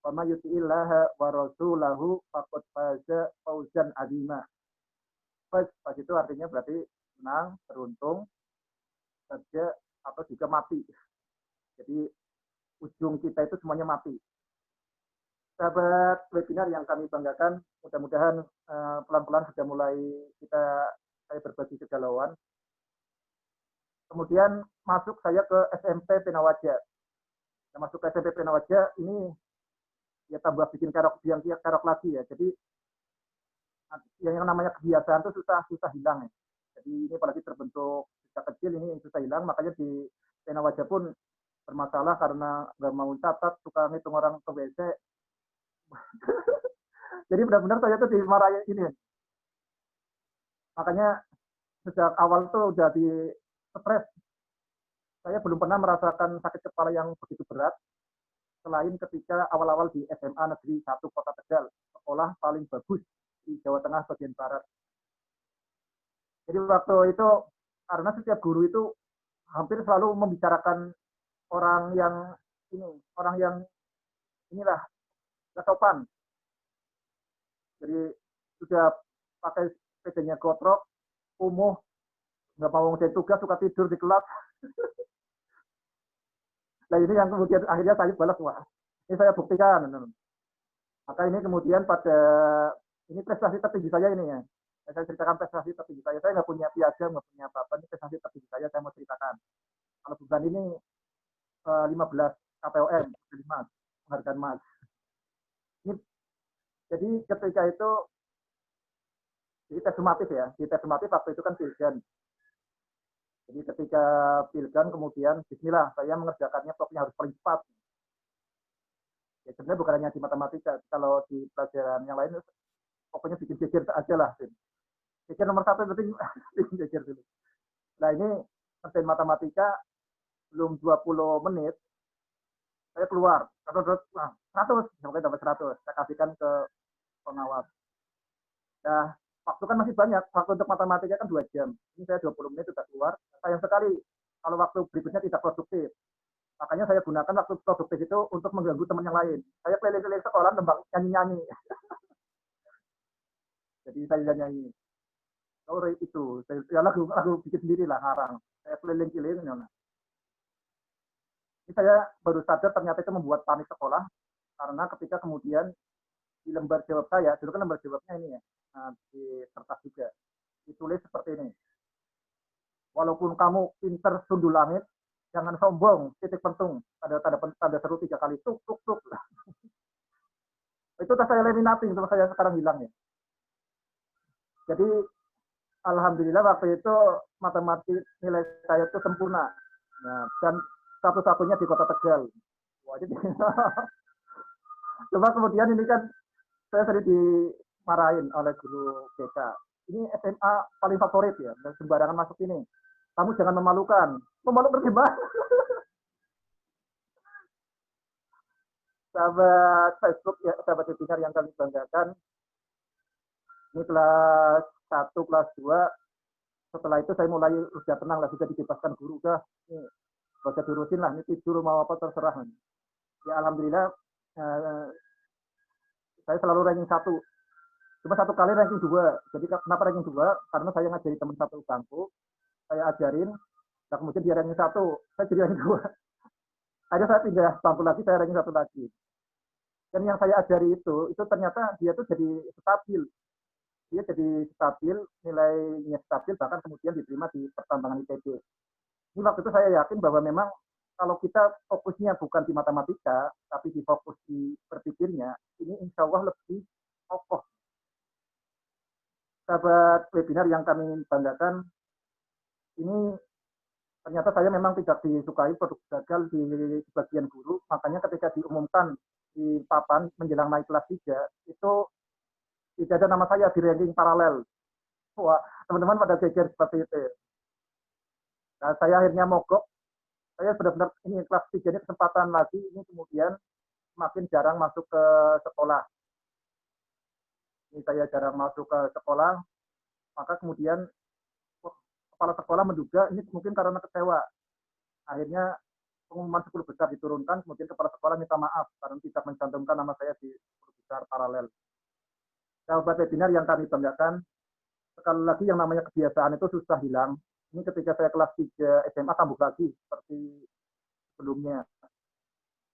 Wa may yuti'illah wa rasulahu faqad faza fauzan azima. Faz itu artinya berarti menang, beruntung, saja atau juga mati. Jadi ujung kita itu semuanya mati. Sahabat webinar yang kami banggakan, mudah-mudahan pelan-pelan sudah mulai saya berbagi kegalauan. Kemudian masuk saya ke SMP Penawaja. Nah, masuk ke SMP Penawaja ini ya tambah bikin kerok lagi ya. Jadi yang namanya kebiasaan itu susah hilang ya. Jadi ini apalagi terbentuk sejak kecil ini susah hilang, makanya di Penawaja pun bermasalah karena nggak mau catat, suka ngitung orang ke WC. Jadi benar-benar saya tuh dimarahin ini. Makanya sejak awal tuh udah di stres. Saya belum pernah merasakan sakit kepala yang begitu berat selain ketika awal-awal di SMA Negeri 1 Kota Tegal, sekolah paling bagus di Jawa Tengah bagian barat. Jadi waktu itu karena setiap guru itu hampir selalu membicarakan orang yang inilah kesopan. Jadi sudah pakai sepedanya gotrok, kumuh, nggak mau ngadain tugas, suka tidur di kelas. Nah ini yang kemudian akhirnya saya balas, wah ini saya buktikan. Maka ini kemudian pada ini prestasi tertinggi saya ini ya. Saya ceritakan prestasi tertinggi saya. Saya nggak punya piagam, nggak punya apa-apa. Ini prestasi tertinggi saya mau ceritakan. Kalau bukan ini 15 KPOM, 5 penghargaan emas. Jadi ketika itu di tes sumatif ya, di tes sumatif waktu itu kan pilgan. Jadi ketika pilgan kemudian bismillah saya mengerjakannya pokoknya harus paling cepat. Ya sebenarnya bukan hanya di matematika, kalau di pelajaran yang lain pokoknya bikin geger aja lah. Geger nomor 1 penting bikin geger dulu. Nah ini ngerjain matematika belum 20 menit saya keluar 100 sampai dapat 100 saya kasihkan ke pengawas. Nah, waktu kan masih banyak. Waktu untuk matematika kan 2 jam. Ini saya 20 menit sudah keluar. Sayang sekali kalau waktu berikutnya tidak produktif. Makanya saya gunakan waktu produktif itu untuk mengganggu teman yang lain. Saya keliling-keliling sekolah nembang nyanyi-nyanyi. Jadi saya nyanyi. Sore itu, saya lagu bikin sendiri lah, ngarang. Saya keliling-keliling. Ini saya baru sadar ternyata itu membuat panik sekolah. Karena ketika kemudian di lembar jawab saya, dulu kan lembar jawabnya ini ya, di kertas juga, ditulis seperti ini. Walaupun kamu pinter sundul langit, jangan sombong, titik pentung, tanda seru 3 kali, tuk, tuk, tuk. Itu saya laminating, itu saya sekarang hilang ya. Jadi, alhamdulillah waktu itu matematik nilai saya itu sempurna. Nah, dan satu-satunya di Kota Tegal. Wah, jadi cuma kemudian ini kan saya sering dimarahin oleh guru BK. Ini SMA paling favorit ya, sembarangan masuk ini. Kamu jangan memalukan. Memalukan gimana? Sahabat Facebook, ya, sahabat webinar yang kami banggakan. Ini kelas 1, kelas 2. Setelah itu saya mulai udah tenang lah, sudah dibebaskan guru. Udah, ini baca diurusin lah, ini tidur mau apa terserah. Ya alhamdulillah, saya selalu ranking 1. Cuma 1 kali ranking 2. Jadi kenapa ranking 2? Karena saya ngajari teman satu bangku, saya ajarin, nah kemudian dia ranking 1, saya jadi ranking 2. Akhirnya saya pindah bangku lagi, saya ranking 1 lagi. Dan yang saya ajari itu ternyata dia tuh jadi stabil. Dia jadi stabil, nilainya stabil, bahkan kemudian diterima di pertambangan ITB. Ini waktu itu saya yakin bahwa memang kalau kita fokusnya bukan di matematika, tapi di fokus di berpikirnya, ini insya Allah lebih kokoh. Sahabat webinar yang kami banggakan, ini ternyata saya memang tidak disukai produk gagal di sebagian guru, makanya ketika diumumkan di papan menjelang naik kelas 3, itu tidak ada nama saya di ranking paralel. Wah, teman-teman pada geger seperti itu. Nah, saya akhirnya mogok. Saya benar-benar ini kelas 3 ini kesempatan lagi, ini kemudian semakin jarang masuk ke sekolah. ini saya jarang masuk ke sekolah, maka kemudian kepala sekolah menduga ini mungkin karena kecewa. Akhirnya pengumuman 10 besar diturunkan, kemudian kepala sekolah minta maaf karena tidak mencantumkan nama saya di 10 besar paralel. Sahabat webinar yang kami banggakan, sekali lagi yang namanya kebiasaan itu susah hilang. Ini ketika saya kelas 3 SMA kambuh lagi seperti sebelumnya.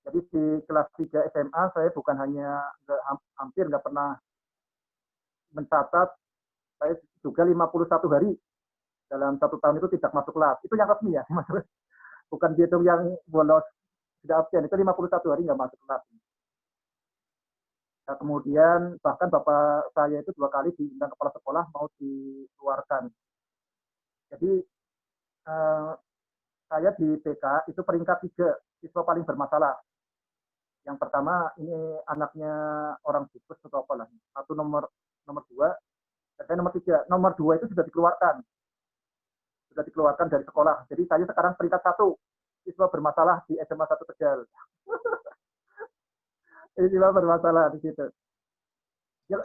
Jadi di kelas 3 SMA saya bukan hanya hampir nggak pernah mencatat, saya juga 51 hari dalam 1 tahun itu tidak masuk kelas. Itu yang resmi ya, bukan dihitung yang bolos tidak absen. Itu 51 hari nggak masuk kelas. Nah, kemudian bahkan bapak saya itu 2 kali diundang kepala sekolah mau dikeluarkan. Jadi saya di TK itu peringkat 3 siswa paling bermasalah. Yang pertama ini anaknya orang bungkus atau apalah. Satu nomor 2, dan saya nomor 3. Nomor 2 itu sudah dikeluarkan dari sekolah. Jadi saya sekarang peringkat 1 siswa bermasalah di SMA 1 Tegal. Ini siswa bermasalah di situ. Ya,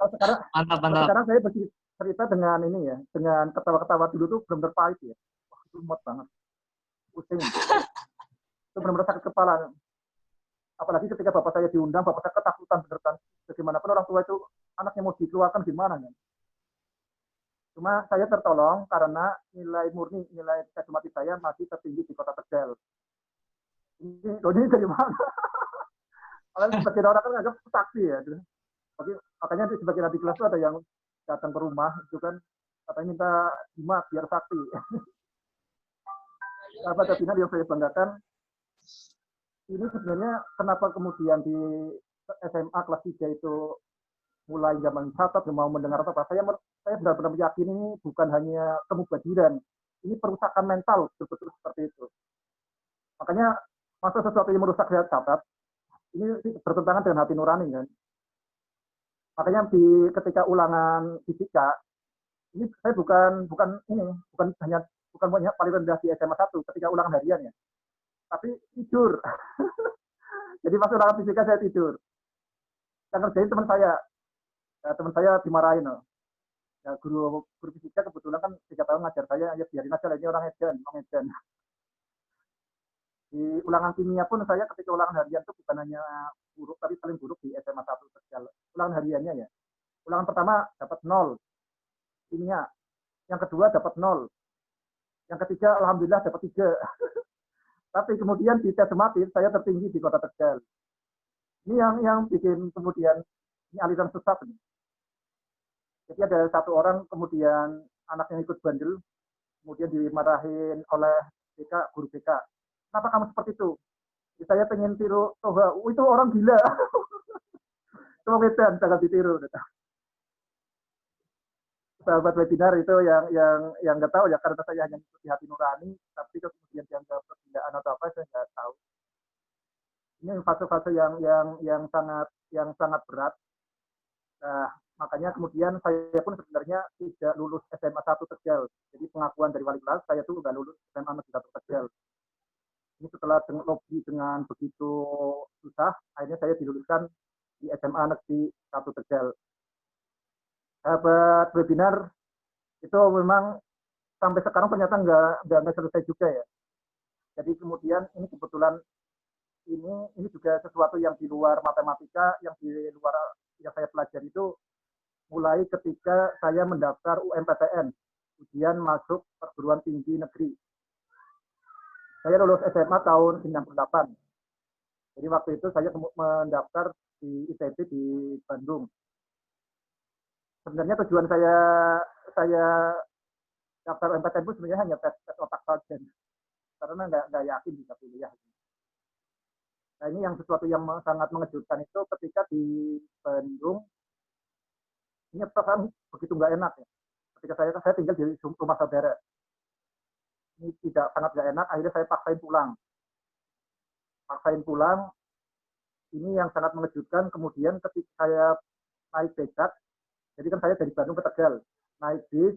sekarang saya bercerita dengan ini ya, dengan ketawa-ketawa dulu tuh benar-benar pahit ya. Wah, itu muat banget. Pusing. Itu benar-benar sakit kepala. Apalagi ketika bapak saya diundang, bapak saya ketakutan beneran. Bagaimanapun orang tua itu anaknya mau dikeluarkan gimana kan. Cuma saya tertolong karena nilai kacamata saya masih tertinggi di Kota Tegal. Ini dari mana? Kalau sebagian orang kan agak saksi ya. Jadi, makanya di sebagian adik kelas itu ada yang datang ke rumah itu kan katanya minta jimat biar sakti. Apa webinar yang saya banggakan ini sebenarnya kenapa kemudian di SMA kelas 3 itu mulai zaman catat mau mendengar apa, saya benar-benar meyakini ini bukan hanya kemubadiran, ini perusakan mental betul-betul seperti itu. Makanya masa sesuatu yang merusak saya catat, ini bertentangan dengan hati nurani kan. Makanya ketika ulangan fisika, ini saya bukan hanya paling rendah di SMA 1 ketika ulangan harian ya, tapi tidur. Jadi pas ulangan fisika saya tidur. Yang ngerjain teman saya. Ya, teman saya dimarahin. Ya, guru fisika kebetulan kan 3 tahun ngajar saya, ya biarin aja lah ini orang edan. Di ulangan kimia pun saya ketika ulangan harian itu bukan hanya buruk, tapi paling buruk di SMA 1 Tegal. Ulangan hariannya ya. Ulangan pertama dapat 0 kimia. Yang kedua dapat 0. Yang ketiga alhamdulillah dapat 3. Tapi kemudian di tes matematik saya tertinggi di Kota Tegal. Ini yang bikin kemudian ini aliran sesat ini. Jadi ada satu orang kemudian anaknya ikut bandel, kemudian dimarahin oleh guru BK. Kenapa kamu seperti itu? Saya pengen tiru Toha. Itu orang gila. Itu wedan jangan ditiru. Sahabat webinar itu yang nggak tahu ya karena saya hanya ikuti hati nurani, tapi kemudian dianggap pergindaan atau apa saya nggak tahu. Ini fase-fase yang sangat berat. Nah, makanya kemudian saya pun sebenarnya tidak lulus SMA 1 Tegal. Jadi pengakuan dari wali kelas saya tuh nggak lulus SMA Negeri 1 Tegal. Ini setelah lobby dengan begitu susah, akhirnya saya diluluskan di SMA Negeri 1 Tegal. Sahabat webinar itu memang sampai sekarang ternyata nggak selesai juga ya. Jadi kemudian ini kebetulan ini juga sesuatu yang di luar matematika, yang di luar yang saya pelajari itu mulai ketika saya mendaftar UMPTN, ujian masuk perguruan tinggi negeri. Saya lulus SMA tahun 98. Jadi waktu itu saya mendaftar di ITB di Bandung. Sebenarnya tujuan saya daftar UMPTN itu sebenarnya hanya tes otak saja, karena nggak yakin bisa kuliah. Nah ini yang sesuatu yang sangat mengejutkan itu ketika di Bandung, ini perasaan begitu nggak enak ya. Ketika saya tinggal di rumah saudara, ini sangat nggak enak. Akhirnya saya paksain pulang. Ini yang sangat mengejutkan. Kemudian ketika saya naik becak, jadi kan saya dari Bandung ke Tegal, naik bis,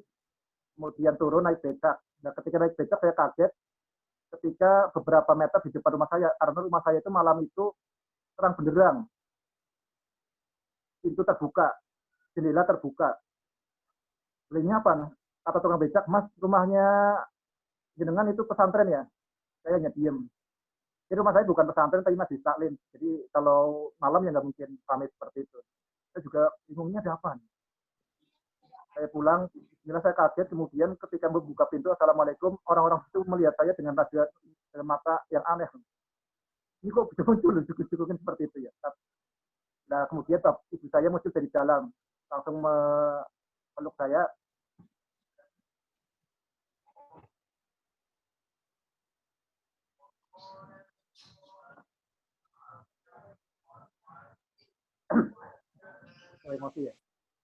kemudian turun naik becak. Nah ketika naik becak saya kaget ketika beberapa meter di depan rumah saya, karena rumah saya itu malam itu terang benderang, pintu terbuka. jendela terbuka. Belinya apa? Kata tukang becak, Mas, rumahnya jenengan itu pesantren ya? Saya hanya diem. Jadi rumah saya bukan pesantren, tapi masih taklim. Jadi kalau malam ya nggak mungkin ramai seperti itu. Saya juga bingungnya ada apa nih? Saya pulang, bila saya kaget, kemudian ketika membuka pintu, Assalamualaikum, orang-orang itu melihat saya dengan raga dengan mata yang aneh. Ini kok muncul, cukup-cukupin seperti itu ya. Nah, kemudian ibu saya muncul dari dalam, langsung meluk saya. Emosi ya.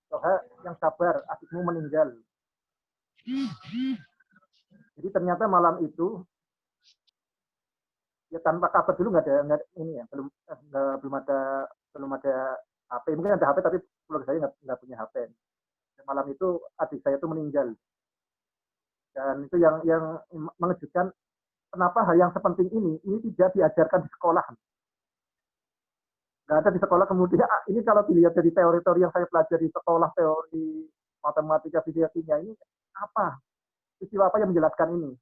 Toha, yang sabar, adikmu meninggal. Jadi ternyata malam itu ya tanpa kabar dulu nggak ini ya belum ada HP, mungkin ada HP tapi keluarga saya nggak punya HP. Dan malam itu adik saya itu meninggal, dan itu yang mengejutkan, kenapa hal yang sepenting ini tidak diajarkan di sekolah. Nggak ada di sekolah. Kemudian ini kalau dilihat dari teori-teori yang saya pelajari di sekolah, teori matematika, fisika, kimia, ini apa istilah apa yang menjelaskan ini,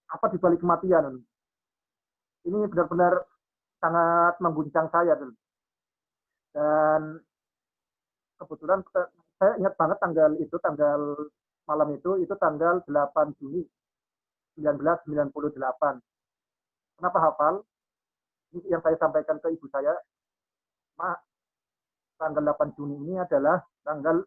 apa di balik kematian. Ini benar-benar sangat mengguncang saya dulu. Dan kebetulan saya ingat banget tanggal malam itu tanggal 8 Juni 1998. Kenapa hafal? Ini yang saya sampaikan ke ibu saya, Ma, tanggal 8 Juni ini adalah tanggal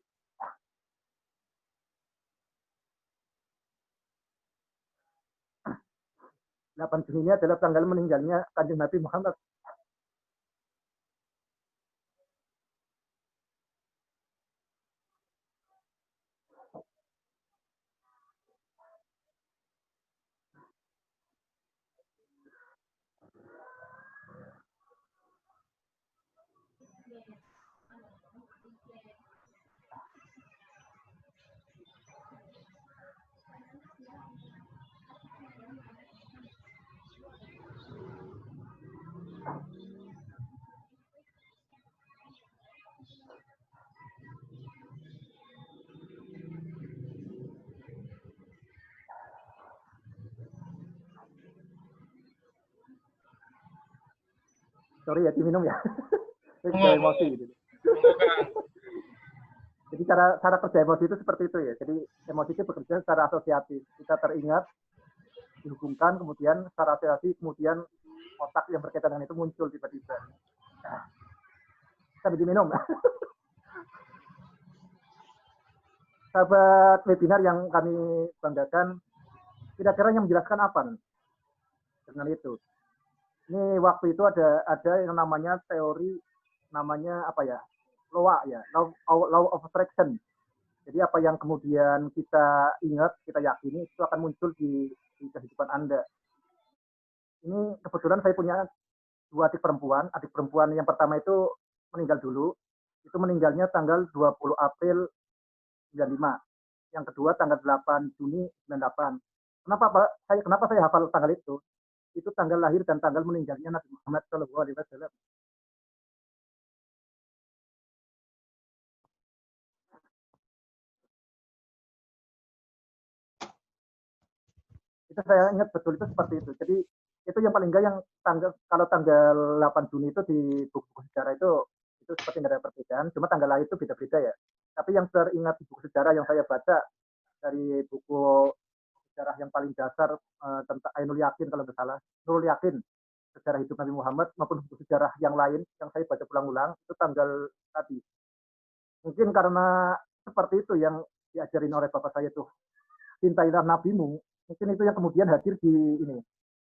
8 Juni ini adalah tanggal meninggalnya Kanjeng Nabi Muhammad. Sorry ya, diminum ya. Saya emosi gitu. Jadi cara kerja emosi itu seperti itu ya. Jadi emosi itu bekerja secara asosiatif. Kita teringat, dihubungkan, kemudian secara asosiasi, kemudian otak yang berkaitan dengan itu muncul tiba-tiba. Nah, bisa diminum. Sahabat webinar yang kami banggakan, kira-kira yang menjelaskan apa dengan itu? Ini waktu itu ada yang namanya teori, namanya apa ya? Law of attraction. Jadi apa yang kemudian kita ingat, kita yakini, itu akan muncul di kehidupan Anda. Ini kebetulan saya punya dua adik perempuan. Adik perempuan yang pertama itu meninggal dulu. Itu meninggalnya tanggal 20 April 95. Yang kedua tanggal 8 Juni 98. Kenapa saya hafal tanggal itu? Itu tanggal lahir dan tanggal meninggalnya Nabi Muhammad SAW. Itu saya ingat betul, itu seperti itu. Jadi itu yang paling enggak, yang kalau tanggal 8 Juni itu di buku sejarah itu seperti nggak ada perbedaan, cuma tanggal lahir itu beda-beda ya. Tapi yang teringat di buku sejarah yang saya baca dari buku sejarah yang paling dasar tentang Ainul Yakin kalau nggak salah, Nurul Yakin, sejarah hidup Nabi Muhammad, maupun buku sejarah yang lain yang saya baca ulang-ulang, itu tanggal tadi. Mungkin karena seperti itu yang diajarin oleh bapak saya tuh, cintailah nabimu, mungkin itu yang kemudian hadir di ini.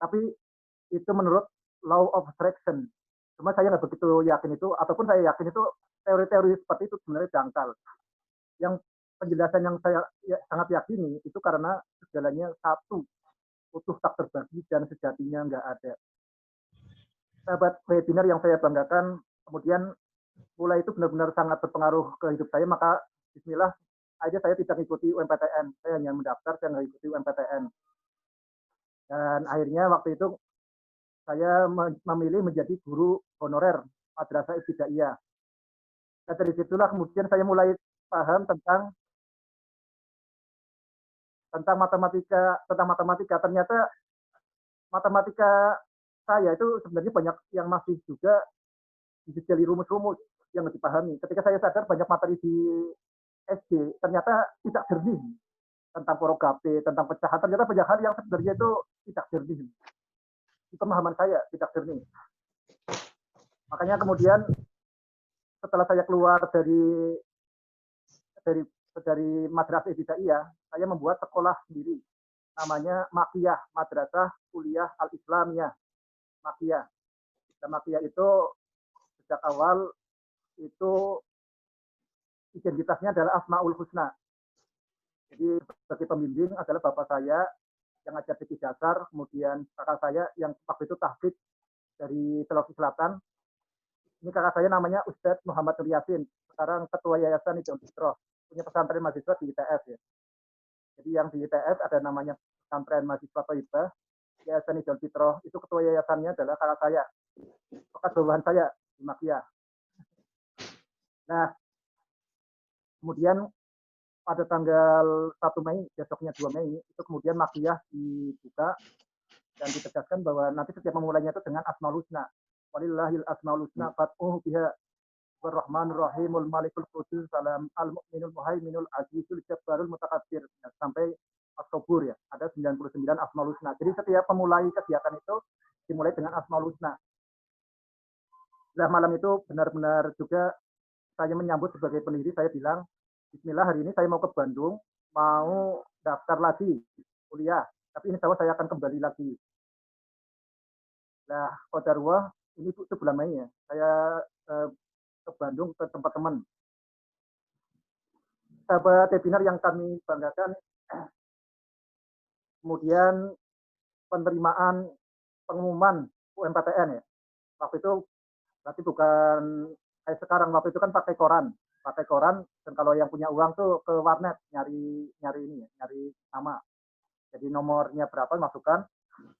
Tapi itu menurut law of attraction. Cuma saya nggak begitu yakin itu, ataupun saya yakin itu teori-teori seperti itu sebenarnya dangkal. Yang penjelasan yang saya sangat yakini itu karena segalanya satu, utuh tak terbagi, dan sejatinya nggak ada. Sahabat webinar yang saya banggakan, kemudian mulai itu benar-benar sangat berpengaruh ke hidup saya, maka bismillah aja saya tidak mengikuti UMPTN, saya hanya mendaftar, saya nggak ikuti UMPTN. Dan akhirnya waktu itu saya memilih menjadi guru honorer Madrasah Ibtidaiyah. Nah, dari situlah kemudian saya mulai paham tentang matematika. Ternyata matematika saya itu sebenarnya banyak yang masih juga dijejali rumus-rumus yang dipahami. Ketika saya sadar banyak materi di SD ternyata tidak jernih tentang porogape, tentang pecahan. Ternyata banyak hal yang sebenarnya itu tidak jernih. Di pemahaman saya tidak jernih. Makanya kemudian setelah saya keluar dari dari madrasah ibtidaiyah, saya membuat sekolah sendiri. Namanya Makiyah, Madrasah Kuliah Al-Islamiyah. Makiyah. Dan Makiyah itu sejak awal itu identitasnya adalah Asmaul Husna. Jadi sebagai pembimbing adalah bapak saya yang ngajar di dasar, kemudian kakak saya yang waktu itu tahfidz dari Sulawesi Selatan. Ini kakak saya namanya Ustadz Muhammad Nur Yasin, sekarang ketua Yayasan Hidayah Fitrah, punya pesantren mahasiswa di ITS ya. Jadi yang di ITS ada namanya pesantren mahasiswa Thaibah, Yayasan Hidayah Fitrah, itu ketua yayasannya adalah kakak saya, bekas bawahan saya di Makiyah. Nah, kemudian pada tanggal 1 Mei, besoknya 2 Mei, itu kemudian Makiyah dibuka dan ditegaskan bahwa nanti setiap memulainya itu dengan Asmaul Husna. Walillahil Asmaul Husna fat'uhu biha Ar-Rahmanur Rahimul Malikul Qudus Salam Al-Mu'minul Muhaiminul Azizul Jabbarul Mutakabbir. Sampai As-Sabur ya, ada 99 Asmaul Husna. Jadi setiap memulai kegiatan itu dimulai dengan Asmaul Husna. Nah, malam itu benar-benar juga saya menyambut sebagai pendiri, saya bilang, Bismillah, hari ini saya mau ke Bandung, mau daftar lagi kuliah, tapi insya Allah saya akan kembali lagi. Nah, qadarullah, ini itu bulan Mei ya, saya ke Bandung ke tempat teman. Sahabat webinar yang kami banggakan, kemudian penerimaan pengumuman UMPTN ya. Waktu itu berarti bukan kayak sekarang, waktu itu kan pakai koran, dan kalau yang punya uang tuh ke warnet nyari nama. Jadi nomornya berapa masukkan,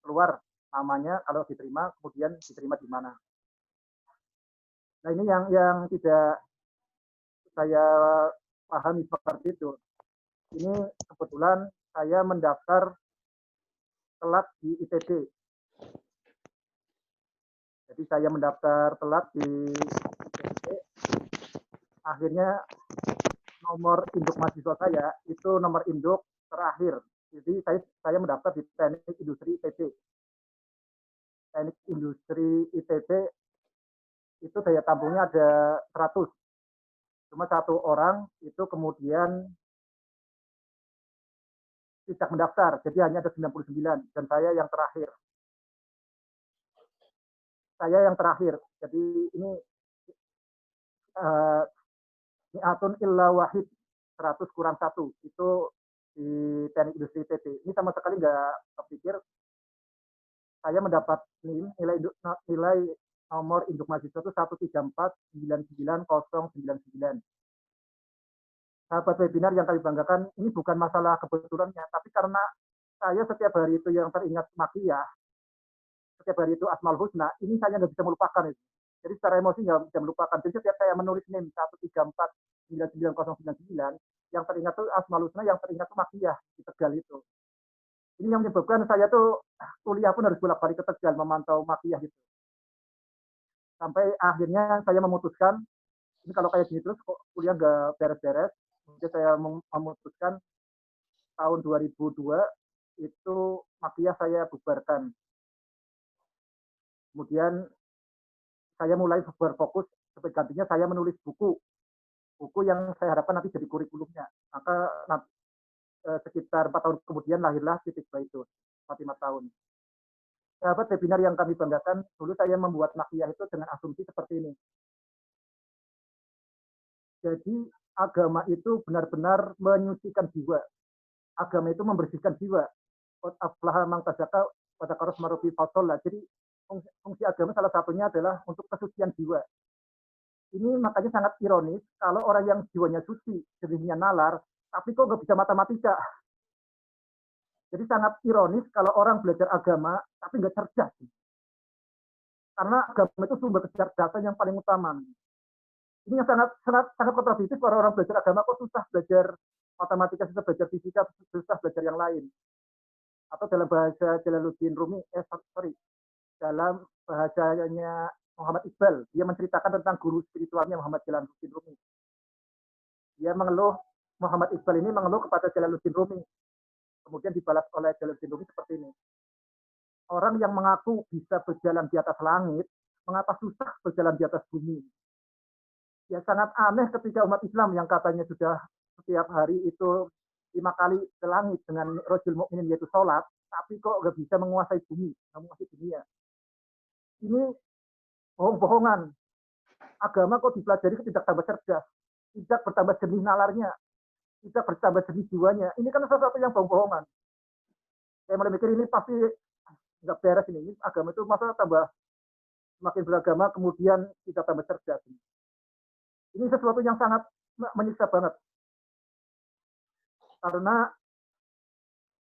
keluar namanya, kalau diterima kemudian diterima di mana. Nah, ini yang tidak saya pahami seperti itu. Ini kebetulan saya mendaftar telat di ITB. Jadi saya mendaftar telat di ITB. Akhirnya nomor induk mahasiswa saya itu nomor induk terakhir. Jadi saya mendaftar di Teknik Industri ITB. Teknik Industri ITB itu daya tampungnya ada 100. Cuma satu orang itu kemudian tidak mendaftar, jadi hanya ada 99 dan saya yang terakhir. Jadi ini ni'atun illa wahid, 100 kurang 1 itu di Teknik Industri ITB. Ini sama sekali nggak terpikir saya mendapat nilai nomor induk mahasiswa itu 1349999. Sahabat webinar yang kami banggakan, ini bukan masalah kebetulannya, tapi karena saya setiap hari itu yang teringat Makiyah, setiap hari itu Asmaul Husna, ini saya nggak bisa melupakan itu. Jadi secara emosi nggak bisa melupakan. Jadi setiap saya menulis NIM 1349999, yang teringat itu Asmaul Husna, yang teringat itu Makiyah di Tegal itu. Ini yang menyebabkan saya tuh kuliah pun harus bolak-balik ke Tegal memantau Makiyah gitu. Sampai akhirnya saya memutuskan, ini kalau kayak gini terus kok kuliah nggak beres-beres. Jadi saya memutuskan tahun 2002 itu Makiyah saya bubarkan. Kemudian saya mulai berfokus, sebagai gantinya saya menulis buku yang saya harapkan nanti jadi kurikulumnya. Maka sekitar 4 tahun kemudian lahirlah Titik Baitun, 45 tahun. Sahabat webinar yang kami banggakan, dulu saya membuat Makiyah itu dengan asumsi seperti ini. Jadi agama itu benar-benar menyucikan jiwa. Agama itu membersihkan jiwa. Aflaha man tazakka wa dzakara isma rabbih fasalla. Jadi fungsi agama salah satunya adalah untuk kesucian jiwa. Ini makanya sangat ironis kalau orang yang jiwanya suci, jernihnya nalar, tapi kok nggak bisa matematika. Jadi sangat ironis kalau orang belajar agama tapi nggak cerdas. Karena agama itu sumber kecerdasan yang paling utama. Ini yang sangat sangat sangat kontradiktif. Orang-orang belajar agama kok susah belajar matematika, susah belajar fisika, susah belajar yang lain. Atau dalam bahasa Jalaluddin Rumi, sorry, dalam bahasanya Muhammad Iqbal, dia menceritakan tentang guru spiritualnya Muhammad Jalaluddin Rumi. Dia mengeluh, Muhammad Iqbal ini mengeluh kepada Jalaluddin Rumi. Kemudian dibalas oleh Jalaluddin Rumi seperti ini. Orang yang mengaku bisa berjalan di atas langit, mengapa susah berjalan di atas bumi? Ya sangat aneh ketika umat Islam yang katanya sudah setiap hari itu 5 kali ke langit dengan rojul mukminin yaitu sholat, tapi kok nggak bisa menguasai bumi, menguasai dunia. Ini bohong-bohongan. Agama kok dipelajari tidak tambah cerdas, tidak bertambah jernih nalarnya, tidak bertambah jernih jiwanya. Ini kan sesuatu yang bohong-bohongan. Saya mulai mikir ini pasti nggak beres ini. Agama itu masa tambah semakin beragama kemudian tidak tambah cerdas. Ini sesuatu yang sangat menyiksa banget. Karena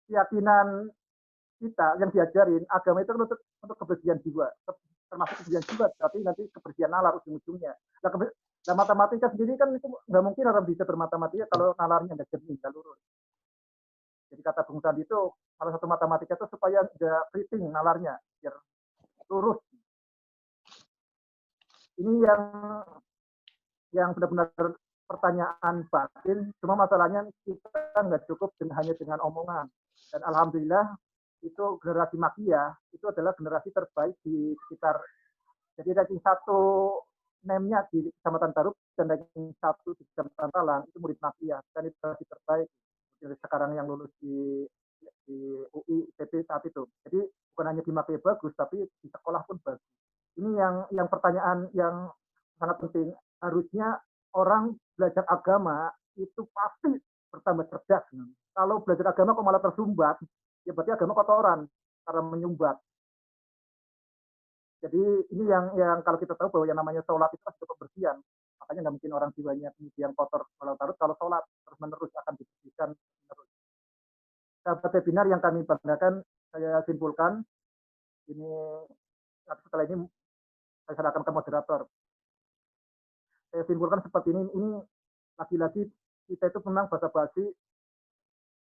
keyakinan kita yang diajarin agama itu untuk kebersihan jiwa, termasuk kebersihan jiwa, tapi nanti kebersihan nalar ujung-ujungnya. Nah, matematika sendiri kan itu nggak mungkin orang bisa bermatematika kalau nalarnya nggak jernih, nggak lurus. Jadi kata Bung Sandi itu salah satu matematika itu supaya nggak keriting nalarnya, biar lurus. Ini yang benar-benar pertanyaan batin, cuma masalahnya kita nggak cukup hanya dengan omongan. Dan alhamdulillah itu generasi Makia itu adalah generasi terbaik di sekitar, jadi ranking 1 NEM-nya di Kecamatan Tarub dan ranking 1 di Kecamatan Talang itu murid Makia, dan itu generasi terbaik sekarang yang lulus di UI ITB saat itu. Jadi bukan hanya di Makia bagus, tapi di sekolah pun bagus. Ini yang pertanyaan yang sangat penting. Harusnya orang belajar agama itu pasti bertambah cerdas. Kalau belajar agama kok malah tersumbat, ya berarti agama kotoran karena menyumbat. Jadi ini yang kalau kita tahu bahwa yang namanya sholat itu kan kebersihan. Makanya nggak mungkin orang jiwanya kemudian kotor kalau tarut, kalau sholat terus menerus akan dibersihkan terus. Sahabat webinar yang kami banggakan, saya simpulkan ini setelah ini saya serahkan ke moderator. Saya simpulkan seperti ini lagi-lagi kita itu memang basa-basi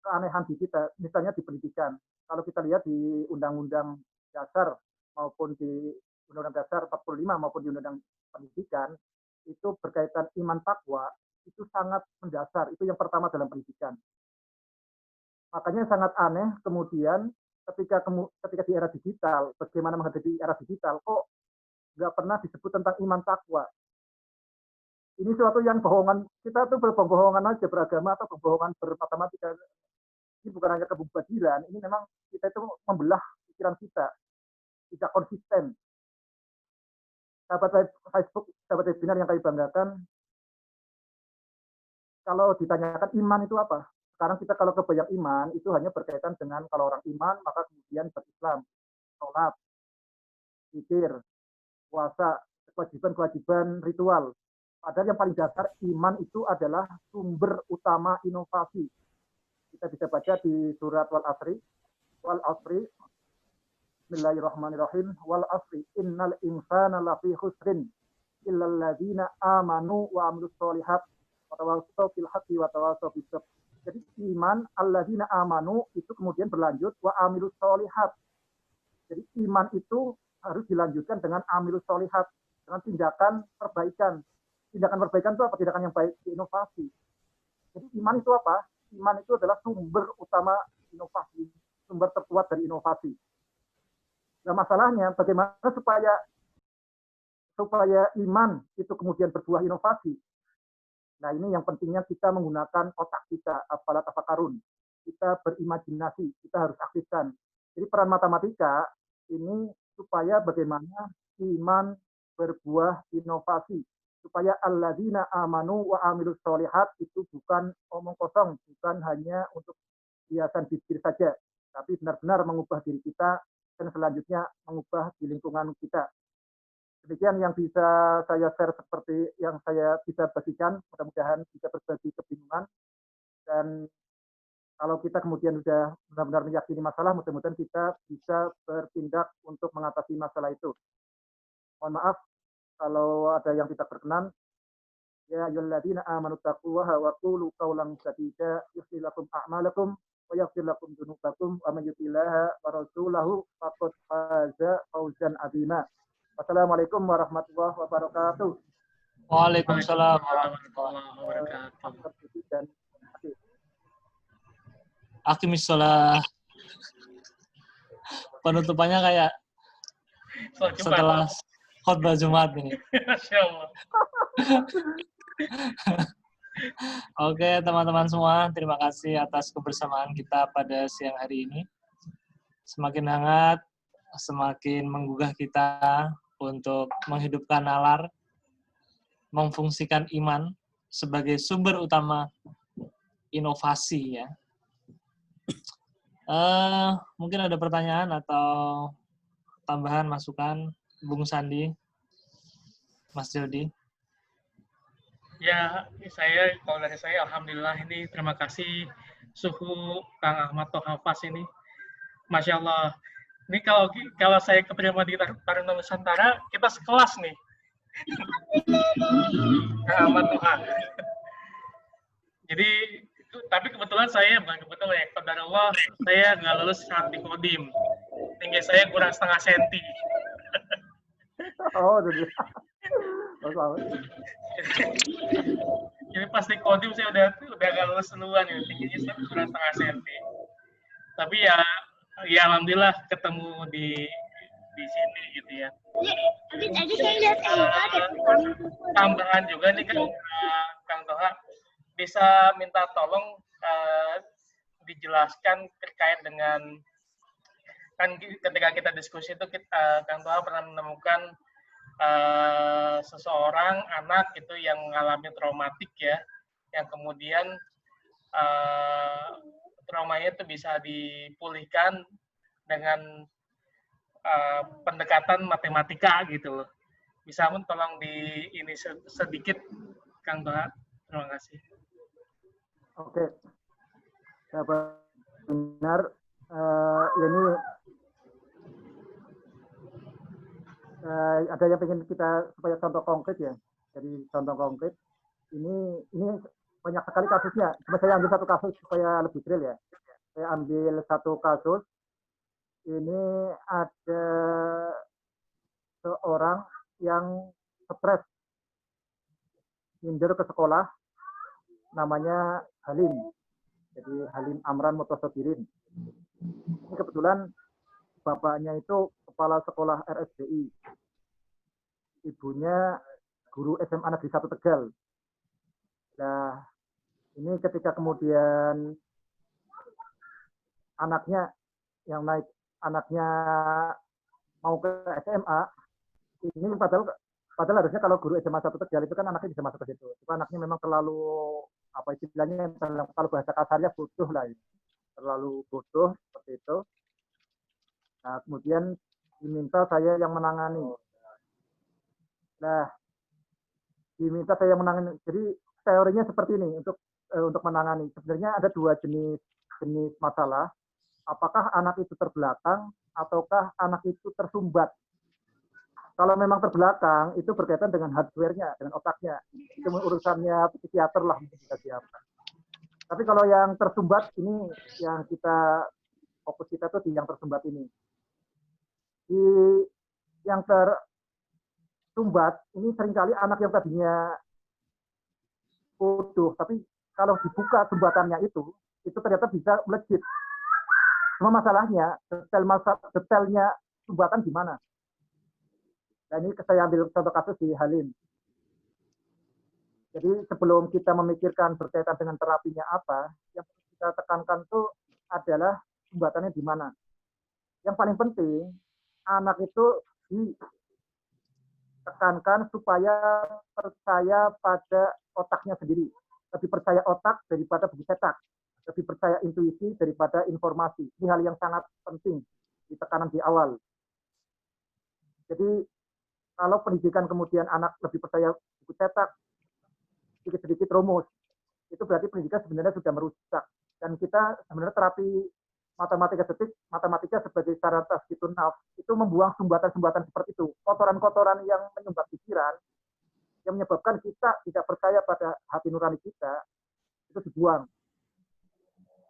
keanehan di kita, misalnya di pendidikan. Kalau kita lihat di Undang-Undang Dasar maupun di Undang-Undang Dasar 45 maupun di Undang-Undang Pendidikan, itu berkaitan iman takwa, itu sangat mendasar. Itu yang pertama dalam pendidikan. Makanya sangat aneh kemudian ketika di era digital, bagaimana menghadapi era digital, kok nggak pernah disebut tentang iman takwa. Ini suatu yang bohongan, kita tuh berbohongan aja beragama atau berbohongan bermatematika. Ini bukan hanya kebubadiran, ini memang kita itu membelah pikiran kita, tidak konsisten. Sahabat Facebook, sahabat webinar yang kami banggakan, kalau ditanyakan iman itu apa? Sekarang kita kalau kebanyak iman, itu hanya berkaitan dengan kalau orang iman, maka kemudian berislam, sholat, zikir, puasa, kewajiban-kewajiban ritual. Padahal yang paling dasar iman itu adalah sumber utama inovasi. Kita bisa baca di surat wal asri, Bismillahirrahmanirrahim, wal asri innal insana lafi khusrin illal ladzina amanu wa amilus solihat wa tawassaw bil haqqi wa tawassaw bis sabr. Jadi iman alladzina amanu itu kemudian berlanjut wa amilus solihat. Jadi iman itu harus dilanjutkan dengan amilus solihat, dengan tindakan perbaikan. Tindakan perbaikan itu apa? Tindakan yang baik, inovasi. Jadi iman itu apa? Iman itu adalah sumber utama inovasi, sumber terkuat dari inovasi. Nah masalahnya bagaimana supaya iman itu kemudian berbuah inovasi. Nah ini yang pentingnya kita menggunakan otak kita, apalah tafakarun. Kita berimajinasi, kita harus aktifkan. Jadi peran matematika ini supaya bagaimana iman berbuah inovasi. Supaya alladzina amanu wa amilus solihat itu bukan omong kosong, bukan hanya untuk hiasan bibir saja, tapi benar-benar mengubah diri kita dan selanjutnya mengubah di lingkungan kita. Demikian yang bisa saya share seperti yang saya bisa bagikan, mudah-mudahan bisa berbagi kebingungan. Dan kalau kita kemudian sudah benar-benar meyakini masalah, mudah-mudahan kita bisa bertindak untuk mengatasi masalah itu. Mohon maaf kalau ada yang tidak berkenan. Ya ayyuhalladzina amanu taqullaha wa qulu qawlan sadida yuslih lakum a'malakum wa yaghfir lakum dzunubakum wa may yuti'illaha wa rasulahu faqad faza fawzan 'azima. Wassalamualaikum warahmatullahi wabarakatuh. Waalaikumsalam warahmatullahi wabarakatuh. Dan Aqimissalah. Penutupannya kayak Sholat Jumat. setelah khutbah Jumat ini. Masya Allah. Oke, teman-teman semua, terima kasih atas kebersamaan kita pada siang hari ini. Semakin hangat, semakin menggugah kita untuk menghidupkan nalar, memfungsikan iman sebagai sumber utama inovasi ya. Mungkin ada pertanyaan atau tambahan masukan, Bung Sandi, Mas Jody. Ya, kalau dari saya, alhamdulillah ini terima kasih suhu Kang Ahmad Tohafaz ini. Masya Allah. Ini kalau saya keterima di Taruna Nusantara, kita sekelas nih. Kang Ahmad Toha. Jadi, tapi kebetulan bukan kebetulan ya, qadarullah saya nggak lulus saat di Kodim. Tinggi saya kurang setengah senti. oh, Masalah. Jadi pas di Kodim saya udah agak lulus duluan ya, tingginya saya kurang setengah senti. Tapi ya alhamdulillah ketemu di sini gitu ya. Tambahan juga nih kan Kang Toha bisa minta tolong dijelaskan terkait dengan kan ketika kita diskusi itu Kang Toha pernah menemukan seseorang anak itu yang mengalami traumatik ya, yang kemudian traumanya itu bisa dipulihkan dengan pendekatan matematika gitu loh. Bisa pun tolong ini sedikit Kang Toha. Terima kasih. Oke. Ya, benar. Ini ada yang ingin kita supaya contoh konkret ya. Jadi contoh konkret ini banyak sekali kasusnya. Cuma saya ambil satu kasus supaya lebih real ya. Saya ambil satu kasus. Ini ada seorang yang stres, minder ke sekolah, namanya Halim. Jadi Halim Amran Mutosodirin. Ini kebetulan bapaknya itu kepala sekolah RSBI. Ibunya guru SMA Negeri 1 Tegal. Nah, ini ketika kemudian anaknya mau ke SMA, ini padahal harusnya kalau guru SMA 1 Tegal itu kan anaknya bisa masuk ke situ. Itu anaknya memang terlalu apa istilahnya, kalau bahasa kasarnya bodoh lah, terlalu bodoh seperti itu. Nah, kemudian diminta saya yang menangani. Nah, diminta saya yang menangani. Jadi teorinya seperti ini untuk menangani. Sebenarnya ada dua jenis masalah. Apakah anak itu terbelakang ataukah anak itu tersumbat? Kalau memang terbelakang, itu berkaitan dengan hardware-nya, dengan otaknya. Itu urusannya psikiater lah, mungkin bisa siapa. Tapi kalau yang tersumbat, ini yang fokus kita tuh di yang tersumbat ini. Di yang tersumbat, ini seringkali anak yang tadinya bodoh, tapi kalau dibuka sumbatannya itu ternyata bisa melejit. Cuma masalahnya, detailnya sumbatan di mana? Nah, ini saya ambil contoh kasus di Halim. Jadi sebelum kita memikirkan berkaitan dengan terapinya apa, yang kita tekankan itu adalah sumbatannya di mana. Yang paling penting, anak itu ditekankan supaya percaya pada otaknya sendiri. Lebih percaya otak daripada buku cetak. Lebih percaya intuisi daripada informasi. Ini hal yang sangat penting di tekanan di awal. Jadi kalau pendidikan kemudian anak lebih percaya buku cetak, sedikit-sedikit rumus, itu berarti pendidikan sebenarnya sudah merusak. Dan kita sebenarnya terapi matematika sebagai cara tasditun nafs, itu membuang sumbatan-sumbatan seperti itu. Kotoran-kotoran yang menyumbat pikiran, yang menyebabkan kita tidak percaya pada hati nurani kita, itu dibuang.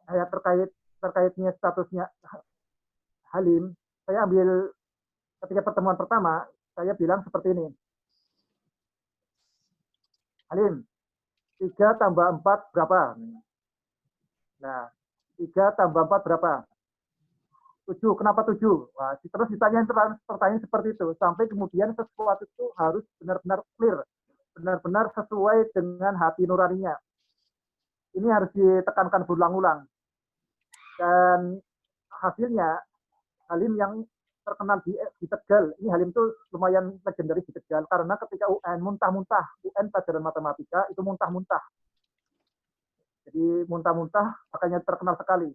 Saya terkaitnya statusnya Halim, saya ambil ketika pertemuan pertama, saya bilang seperti ini. Halim, 3 tambah 4 berapa? Nah, 3 tambah 4 berapa? 7. Kenapa 7? Wah, terus ditanya pertanyaan seperti itu. Sampai kemudian sesuatu itu harus benar-benar clear. Benar-benar sesuai dengan hati nuraninya. Ini harus ditekankan berulang-ulang. Dan hasilnya, Halim yang terkenal di Tegal. Ini Halim itu lumayan legendaris di Tegal. Karena ketika UN, muntah-muntah. UN pelajaran matematika itu muntah-muntah. Jadi muntah-muntah, makanya terkenal sekali.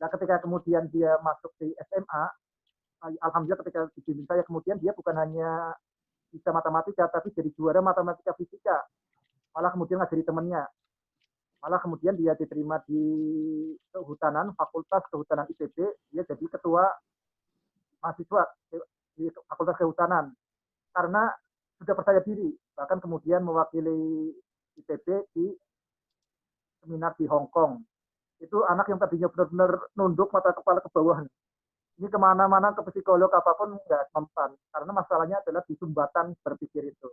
Nah, ketika kemudian dia masuk di SMA, alhamdulillah ketika dibimbing saya, kemudian dia bukan hanya bisa matematika, tapi jadi juara matematika fisika. Malah kemudian ngajari temannya. Malah kemudian dia diterima di kehutanan, Fakultas Kehutanan ITB, dia jadi ketua mahasiswa di Fakultas Kehutanan. Karena sudah percaya diri, bahkan kemudian mewakili ITB di seminar di Hong Kong. Itu anak yang tadinya benar-benar nunduk mata kepala ke bawah. Ini kemana-mana ke psikolog apapun nggak mempan. Karena masalahnya adalah di sumbatan berpikir itu.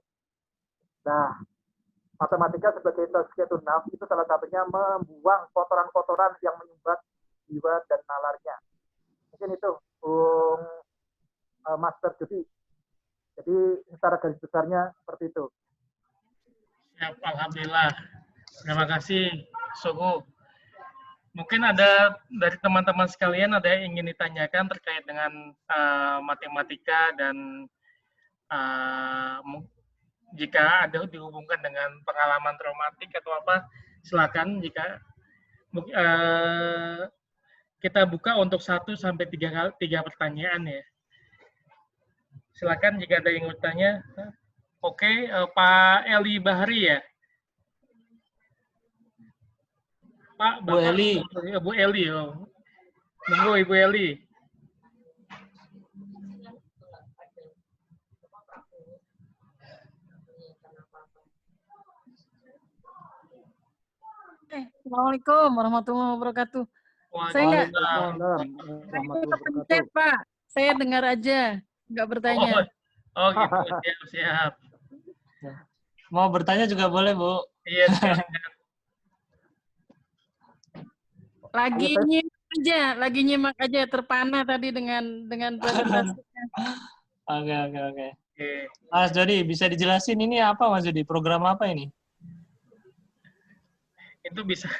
Nah, matematika sebagai tazkiyatun nafs itu salah satunya membuang kotoran-kotoran yang menyumbat jiwa dan nalarnya. Mungkin itu, Master Jody. Jadi secara garis besarnya seperti itu. Ya, alhamdulillah. Terima kasih, Suhu. Mungkin ada dari teman-teman sekalian ada yang ingin ditanyakan terkait dengan matematika dan jika ada dihubungkan dengan pengalaman traumatik atau apa, silakan. Jika kita buka untuk 1 sampai 3 pertanyaan ya. Silakan jika ada yang bertanya. Oke, Pak Eli Bahri ya. Pak, Bu Eli. Bu Eli, oh. Monggo Ibu Eli. Assalamualaikum warahmatullahi wabarakatuh. Saya nggak kepencet, Pak. Saya dengar aja, nggak bertanya. Oh gitu, siap. Mau bertanya juga boleh, Bu. Iya, Lagi nyimak aja terpana tadi dengan presentasinya. Oke. Mas Jody, bisa dijelasin ini apa, Mas Jody? Program apa ini? Itu bisa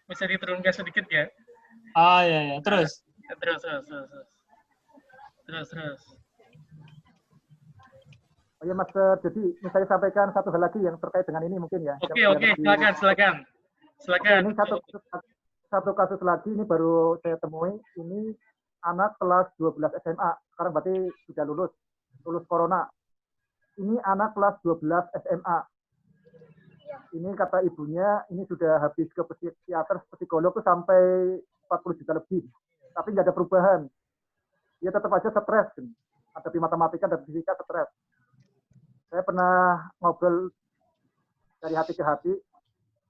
diturunkan sedikit ya. Oh iya. Terus. Oh ya, Mas, jadi saya sampaikan satu hal lagi yang terkait dengan ini mungkin ya. Oke, silakan. Ini satu kasus lagi, ini baru saya temui, ini anak kelas 12 SMA, sekarang berarti sudah lulus corona. Ini anak kelas 12 SMA. Ini kata ibunya, ini sudah habis ke psikiater, psikolog tuh sampai 40 juta lebih. Tapi nggak ada perubahan. Dia tetap aja stres. Hadapi matematika dan fisika stres. Saya pernah ngobrol dari hati ke hati.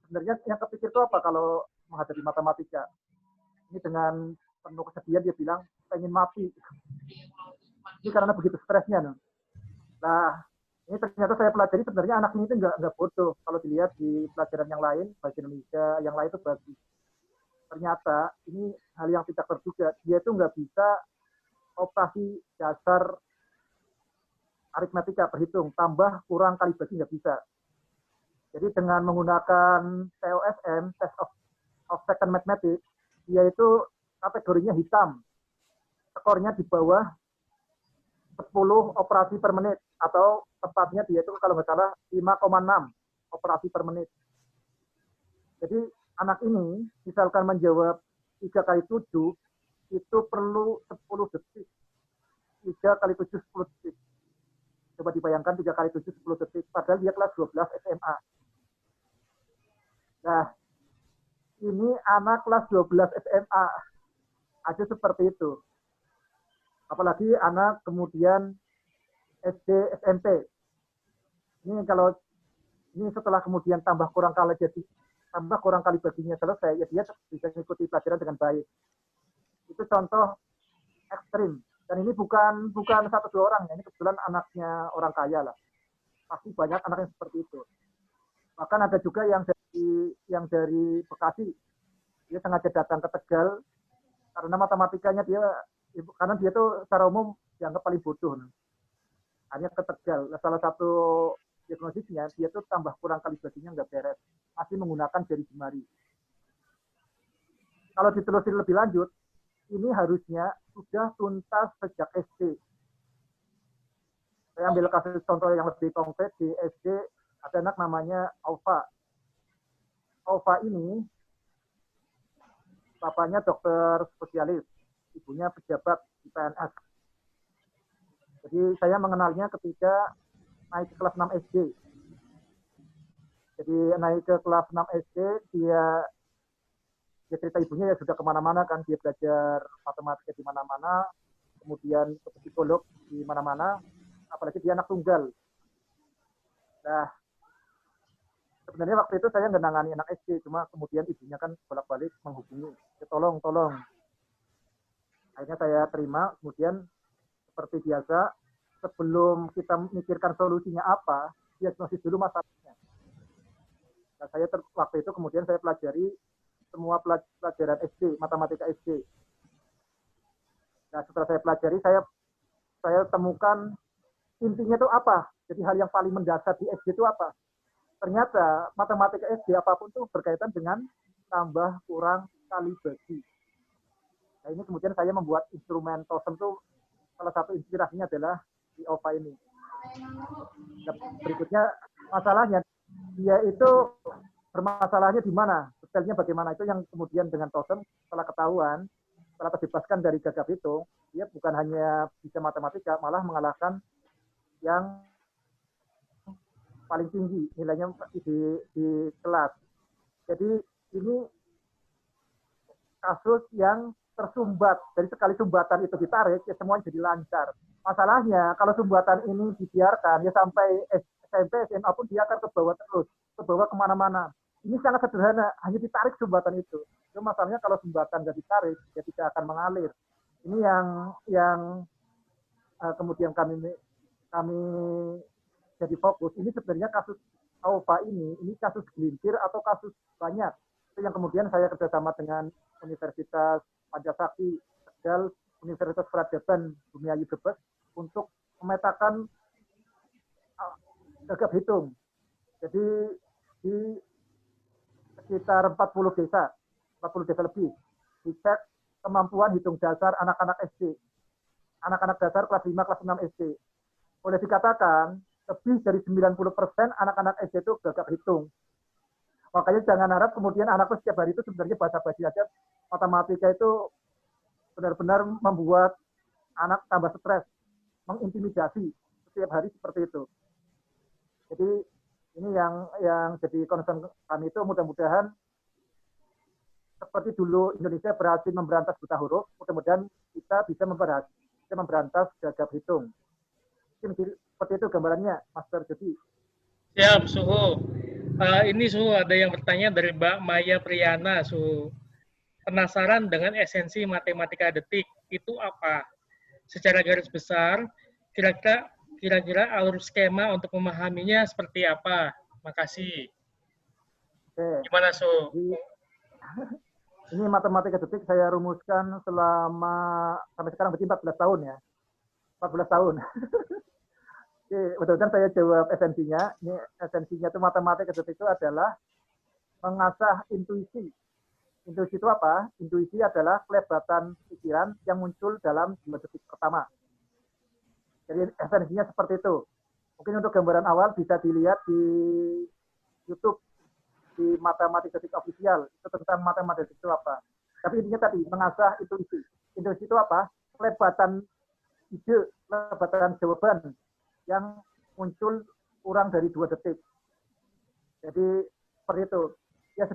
Sebenarnya yang kepikir itu apa kalau menghadapi matematika? Ini dengan penuh kesedihan dia bilang, pengen mati. Ini karena begitu stresnya. Nah, ini ternyata saya pelajari sebenarnya anak ini itu nggak bodoh. Kalau dilihat di pelajaran yang lain, bahasa Indonesia, yang lain itu bagus. Ternyata ini hal yang tidak terduga. Dia itu nggak bisa operasi dasar aritmetika, berhitung, tambah, kurang, kali bagi nggak bisa. Jadi dengan menggunakan TOSM, Test of Second Mathematics, dia itu kategorinya hitam. Skornya di bawah 10 operasi per menit, atau tepatnya dia itu kalau nggak salah 5,6 operasi per menit. Jadi anak ini misalkan menjawab 3 kali 7 itu perlu 10 detik. 3 kali 7 10 detik. Coba dibayangkan 3 kali 7 10 detik. Padahal dia kelas 12 SMA. Nah, ini anak kelas 12 SMA aja seperti itu. Apalagi anak kemudian SD, SMP. Ini kalau Ini setelah kemudian tambah kurang kali baginya selesai, ya dia bisa mengikuti pelajaran dengan baik. Itu contoh ekstrim. Dan ini bukan satu dua orang, ya. Ini kebetulan anaknya orang kaya lah. Pasti banyak anak yang seperti itu. Bahkan ada juga yang dari Bekasi, dia sengaja datang ke Tegal karena matematikanya karena dia tuh secara umum dianggap paling bodoh. Hanya ke Tegal. Salah satu diagnosisnya dia tuh tambah kurang kali baginya nggak beres, masih menggunakan jari jemari. Kalau ditelusuri lebih lanjut, ini harusnya sudah tuntas sejak SD. Saya ambil kasus contoh yang lebih konkret di SD, ada anak namanya Aufa. Aufa ini bapaknya dokter spesialis, ibunya pejabat di PNS. Jadi saya mengenalnya ketika naik ke kelas 6 SD. Jadi naik ke kelas 6 SD, dia cerita ibunya ya sudah kemana-mana kan, dia belajar matematika di mana-mana, kemudian ke psikolog di mana-mana, apalagi dia anak tunggal. Nah, sebenarnya waktu itu saya nggak nangani anak SD, cuma kemudian ibunya kan bolak-balik menghubungi, ya, tolong. Akhirnya saya terima, kemudian seperti biasa, sebelum kita memikirkan solusinya apa, diagnosis dulu masalahnya. Nah, waktu itu kemudian saya pelajari semua pelajaran SD, matematika SD. Nah, setelah saya pelajari, saya temukan intinya itu apa. Jadi hal yang paling mendasar di SD itu apa? Ternyata matematika SD apapun itu berkaitan dengan tambah kurang kali bagi. Nah, ini kemudian saya membuat instrumen TOSEM itu, salah satu inspirasinya adalah di OPA ini. Nah, berikutnya masalahnya, dia itu bermasalahnya di mana, detailnya bagaimana, itu yang kemudian dengan TOSEM setelah ketahuan, setelah terbebaskan dari gagap hitung, dia bukan hanya bisa matematika, malah mengalahkan yang paling tinggi nilainya di kelas. Jadi ini kasus yang tersumbat. Jadi sekali sumbatan itu ditarik, ya semuanya jadi lancar. Masalahnya kalau sumbatan ini dibiarkan, ya sampai SMP, SMA pun dia akan ke bawah terus, ke bawah kemana-mana. Ini sangat sederhana, hanya ditarik sumbatan itu. Cuma masalahnya kalau sumbatan nggak ditarik, dia tidak akan mengalir. Ini yang kemudian kami jadi fokus. Ini sebenarnya kasus Aufa ini kasus gelintir atau kasus banyak. Itu yang kemudian saya kerjasama dengan Universitas Pancasakti Tegal, Universitas Peradaban Bumiayu Brebes untuk memetakan gagap hitung. Jadi di sekitar 40 desa lebih, dicek kemampuan hitung dasar anak-anak SD. Anak-anak dasar kelas 5, kelas 6 SD. Boleh dikatakan, lebih dari 90% anak-anak SD itu gagap hitung. Makanya jangan harap kemudian anakku setiap hari itu sebenarnya basa-basi aja. Matematika itu benar-benar membuat anak tambah stres, mengintimidasi setiap hari seperti itu. Jadi ini yang jadi concern kami itu, mudah-mudahan seperti dulu Indonesia berhasil memberantas buta huruf, mudah-mudahan kita bisa memberantas gagap hitung. Seperti itu gambarannya, Master Jody. Siap, Suhu. Ini Suhu ada yang bertanya dari Mbak Maya Priyana, Suhu. Penasaran dengan esensi matematika detik, itu apa? Secara garis besar, kira-kira alur skema untuk memahaminya seperti apa? Makasih. Oke. Gimana, Suhu? Ini matematika detik saya rumuskan selama sampai sekarang berarti 14 tahun ya. 14 tahun. Oke, mudah-mudahan saya jawab esensinya. Ini esensinya itu matematika detik itu adalah mengasah intuisi. Intuisi itu apa? Intuisi adalah kelebatan pikiran yang muncul dalam 2 detik pertama. Jadi esensinya seperti itu. Mungkin untuk gambaran awal bisa dilihat di YouTube, di matematika detik official, itu tentang matematika detik itu apa. Tapi intinya tadi, mengasah intuisi. Intuisi itu apa? Kelebatan ide, kelebatan jawaban yang muncul kurang dari 2 detik. Jadi seperti itu. Ya,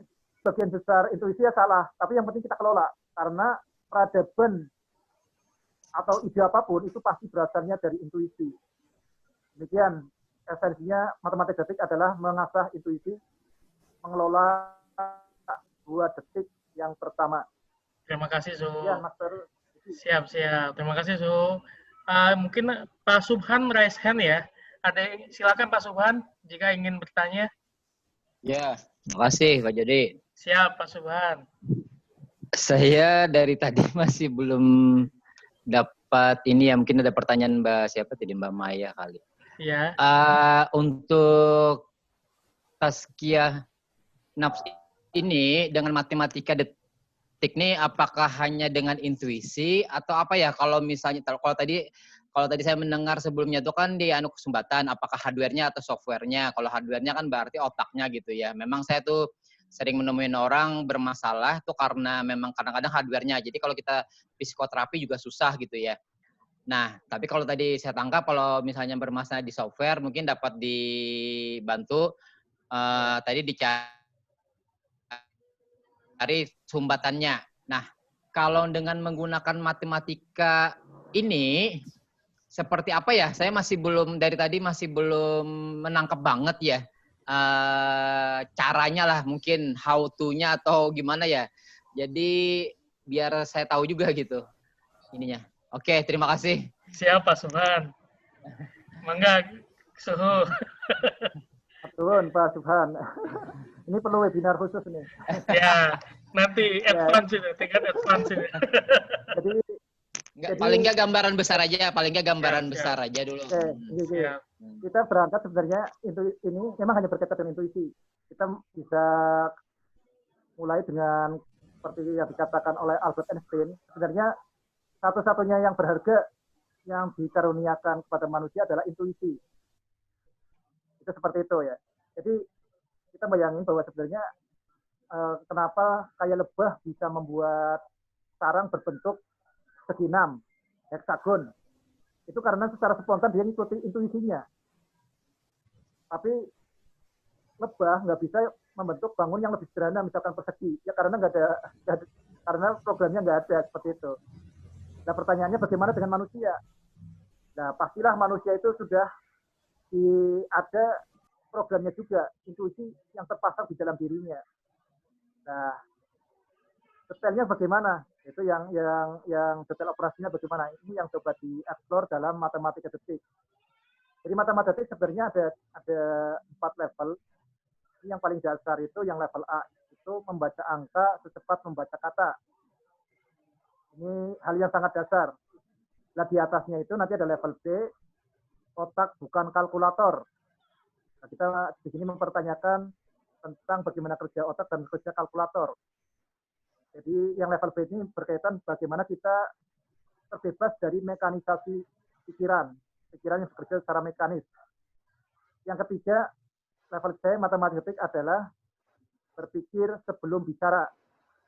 sebagian besar intuisi ya salah, tapi yang penting kita kelola. Karena peradaban atau ide apapun itu pasti berasalnya dari intuisi. Demikian esensinya matematika detik adalah mengasah intuisi, mengelola 2 detik yang pertama. Terima kasih, Su. Ya, Mas Baru. Siap. Terima kasih, Su. Mungkin Pak Subhan raise hand ya. Silakan Pak Subhan jika ingin bertanya. Ya, makasih Pak Jody. Siap, Pak Subhan. Saya dari tadi masih belum dapat ini ya, mungkin ada pertanyaan Mbak siapa tadi, Mbak Maya kali. Ya. Untuk tazkiyah nafs ini dengan matematika detik ini apakah hanya dengan intuisi atau apa ya? Kalau misalnya kalau tadi saya mendengar sebelumnya itu kan di anu kesumbatan, apakah hardware-nya atau software-nya? Kalau hardware-nya kan berarti otaknya gitu ya. Memang saya tuh sering menemuin orang bermasalah tuh karena memang kadang-kadang hardware-nya. Jadi kalau kita psikoterapi juga susah gitu ya. Nah, tapi kalau tadi saya tangkap kalau misalnya bermasalah di software mungkin dapat dibantu tadi dicari sumbatannya. Nah, kalau dengan menggunakan matematika ini seperti apa ya? Saya dari tadi masih belum menangkap banget ya caranya lah, mungkin how to-nya atau gimana ya. Jadi biar saya tahu juga gitu ininya. Oke, terima kasih. Siap, Pak Subhan. Mangga, Suhu. Turun, Pak Subhan. Ini perlu webinar khusus nih. Ya, nanti advance ini, tingkat advance ini. Jadi, paling nggak gambaran besar aja, dulu. Siap. Kita berangkat sebenarnya ini memang hanya berkaitan dengan intuisi. Kita bisa mulai dengan seperti yang dikatakan oleh Albert Einstein. Sebenarnya satu-satunya yang berharga yang dikaruniakan kepada manusia adalah intuisi. Itu seperti itu ya. Jadi kita bayangin bahwa sebenarnya kenapa kayak lebah bisa membuat sarang berbentuk segi 6, heksagon. Itu karena secara spontan dia ngikuti intuisinya. Tapi lebah nggak bisa membentuk bangun yang lebih sederhana, misalkan persegi. Ya karena karena programnya nggak ada seperti itu. Nah pertanyaannya bagaimana dengan manusia? Nah pastilah manusia itu sudah ada programnya juga, intuisi yang terpasang di dalam dirinya. Nah detailnya bagaimana? Itu yang detail operasinya bagaimana? Ini yang coba dieksplor dalam matematika detik. Jadi matematika detik sebenarnya ada 4 level. Ini yang paling dasar itu yang level A, itu membaca angka secepat membaca kata. Ini hal yang sangat dasar. Nah di atasnya itu nanti ada level B, otak bukan kalkulator. Nah, kita di sini mempertanyakan tentang bagaimana kerja otak dan kerja kalkulator. Jadi yang level B ini berkaitan bagaimana kita terbebas dari mekanisasi pikiran yang bekerja secara mekanis. Yang ketiga, level C matematik adalah berpikir sebelum bicara.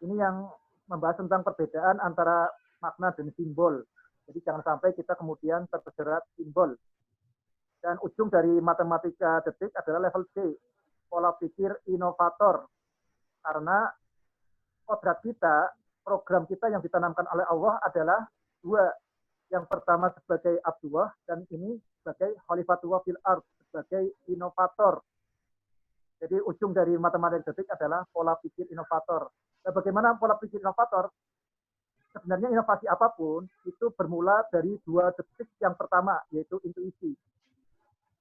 Ini yang membahas tentang perbedaan antara makna dan simbol. Jadi jangan sampai kita kemudian terjerat simbol. Dan ujung dari matematika detik adalah level C, pola pikir inovator. Karena kodrat kita, program kita yang ditanamkan oleh Allah adalah 2. Yang pertama sebagai Abdullah dan ini sebagai Khalifatullah fil ard, sebagai inovator. Jadi ujung dari matematika detik adalah pola pikir inovator. Nah, bagaimana pola pikir inovator? Sebenarnya inovasi apapun itu bermula dari 2 detik yang pertama, yaitu intuisi.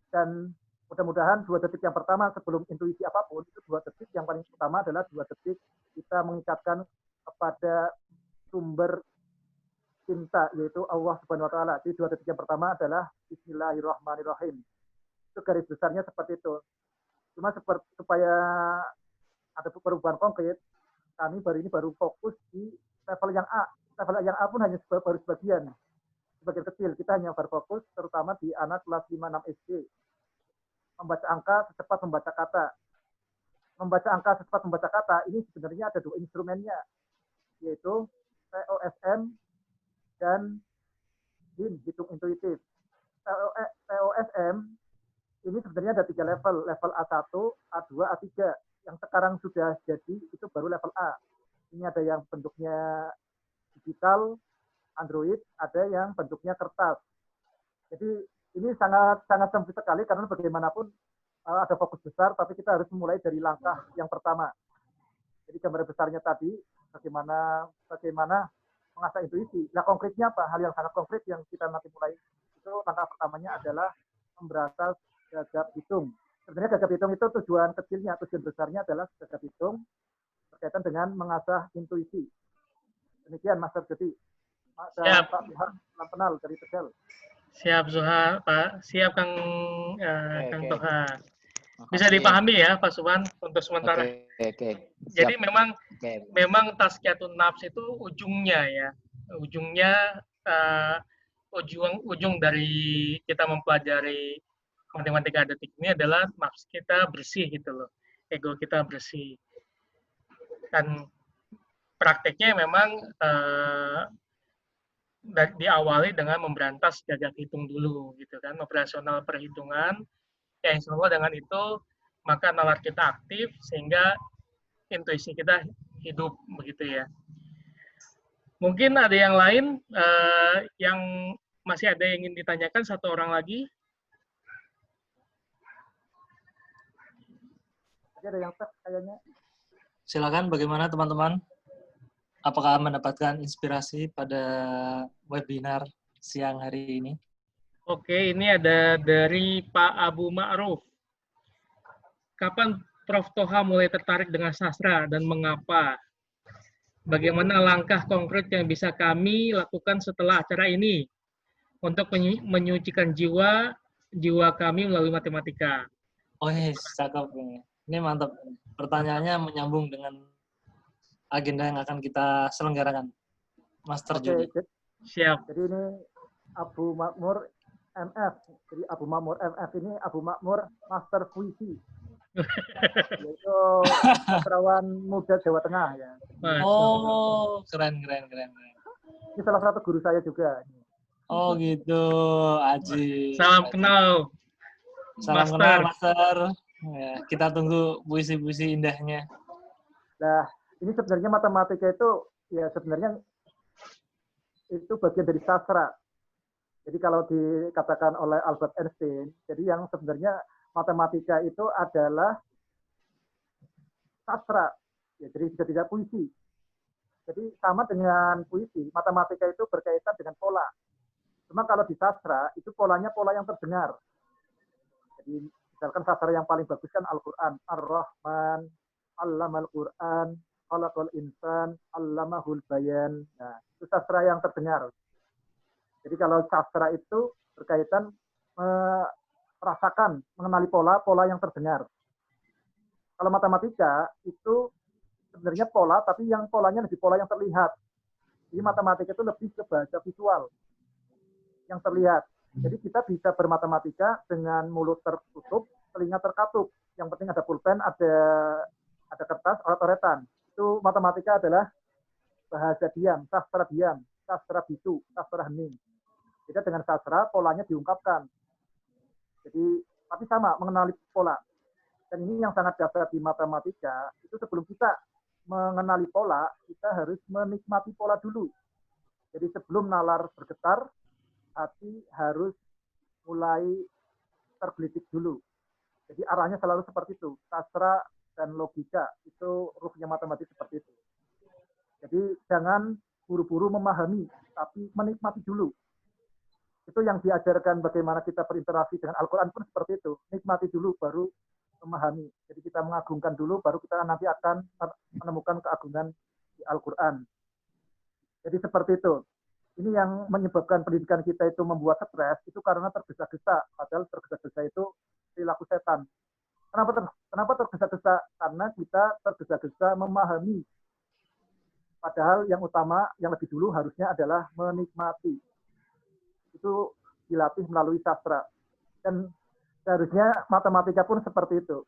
Dan mudah-mudahan 2 detik yang pertama sebelum intuisi apapun, itu 2 detik yang paling pertama adalah 2 detik kita mengikat kepada sumber cinta, yaitu Allah Subhanahu wa Ta'ala. Jadi 2 detik yang pertama adalah Bismillahirrahmanirrahim. Itu garis besarnya seperti itu. Cuma supaya ada perubahan konkret, kami baru fokus di level yang A. Level yang A pun hanya baru sebagian kecil. Kita hanya berfokus terutama di anak kelas 5-6 SD. Membaca angka secepat membaca kata. Membaca angka secepat membaca kata, ini sebenarnya ada 2 instrumennya, yaitu POSM dan HIN, hitung intuitif. POSM ini sebenarnya ada 3 level A1, A2, A3. Yang sekarang sudah jadi itu baru level A. Ini ada yang bentuknya digital, Android, ada yang bentuknya kertas. Jadi ini sangat sangat sempit sekali karena bagaimanapun ada fokus besar, tapi kita harus memulai dari langkah yang pertama. Jadi gambar besarnya tadi, bagaimana mengasah intuisi. Nah konkretnya apa? Hal yang sangat konkret yang kita nanti mulai itu langkah pertamanya adalah memberantas gagap hitung. Sebenarnya gagap hitung itu tujuan besarnya adalah gagap hitung berkaitan dengan mengasah intuisi. Demikian Mas Jody. Siap. Pak Tuhan, salam kenal dari Tegal. Siap Zuha, Pak. Siap Kang Oke. Toha. Bisa dipahami ya Pak Subhan untuk sementara. Oke. Jadi Siap. memang Tazkiyatun Nafs itu ujungnya ya. Ujungnya ujung dari kita mempelajari matematika detik ini adalah nafs kita bersih gitu loh. Ego kita bersih. Dan prakteknya memang diawali dengan memberantas gagap hitung dulu gitu kan, operasional perhitungan. Ya insya Allah dengan itu maka nalar kita aktif sehingga intuisi kita hidup begitu ya. Mungkin ada yang lain yang masih ada yang ingin ditanyakan, satu orang lagi. Ada yang kayaknya. Silakan, bagaimana teman-teman? Apakah mendapatkan inspirasi pada webinar siang hari ini? Oke, ini ada dari Pak Abu Ma'ruf. Kapan Prof. Toha mulai tertarik dengan sastra dan mengapa? Bagaimana langkah konkret yang bisa kami lakukan setelah acara ini untuk menyucikan jiwa kami melalui matematika? Oh, cakep ini. Ini mantap. Pertanyaannya menyambung dengan agenda yang akan kita selenggarakan. Master Jody. Siap. Jadi ini Abu Makmur MF. Jadi Abu Makmur MF ini Abu Makmur Master Puisi. Yaitu sastrawan muda Jawa Tengah ya. Oh, keren. Ini salah satu guru saya juga. Oh gitu, Aji. Salam kenal. Salam kenal, Master. Ya, kita tunggu puisi-puisi indahnya. Nah, ini sebenarnya matematika itu ya sebenarnya itu bagian dari sastra. Jadi kalau dikatakan oleh Albert Einstein, jadi yang sebenarnya matematika itu adalah sastra. Ya, jadi juga tidak puisi. Jadi sama dengan puisi, matematika itu berkaitan dengan pola. Cuma kalau di sastra itu polanya pola yang terdengar. Jadi misalkan sastra yang paling bagus kan Al-Quran. Ar-Rahman, Allamal Quran, Khalaqal Insan, Allamahul Bayan. Nah, itu sastra yang terdengar. Jadi kalau sastra itu berkaitan merasakan, mengenali pola yang terdengar. Kalau matematika itu sebenarnya pola, tapi yang polanya lebih pola yang terlihat. Jadi matematika itu lebih ke bahasa visual yang terlihat. Jadi kita bisa bermatematika dengan mulut tertutup, telinga terkatup. Yang penting ada pulpen, ada kertas, oret-oretan. Itu matematika adalah bahasa diam, sastra bisu, sastra hening. Jadi dengan sastra polanya diungkapkan. Jadi tapi sama mengenali pola. Dan ini yang sangat dasar di matematika. Itu sebelum kita mengenali pola, kita harus menikmati pola dulu. Jadi sebelum nalar bergetar, hati harus mulai tergelitik dulu. Jadi arahnya selalu seperti itu. Sastra dan logika itu ruhnya matematik seperti itu. Jadi jangan buru-buru memahami, tapi menikmati dulu. Itu yang diajarkan bagaimana kita berinteraksi dengan Al-Quran pun seperti itu. Nikmati dulu baru memahami. Jadi kita mengagungkan dulu, baru kita nanti akan menemukan keagungan di Al-Quran. Jadi seperti itu. Ini yang menyebabkan pendidikan kita itu membuat stres, itu karena tergesa-gesa. Padahal tergesa-gesa itu perilaku setan. Kenapa tergesa-gesa? Karena kita tergesa-gesa memahami. Padahal yang utama, yang lebih dulu harusnya adalah menikmati. Itu dilatih melalui sastra. Dan seharusnya matematika pun seperti itu.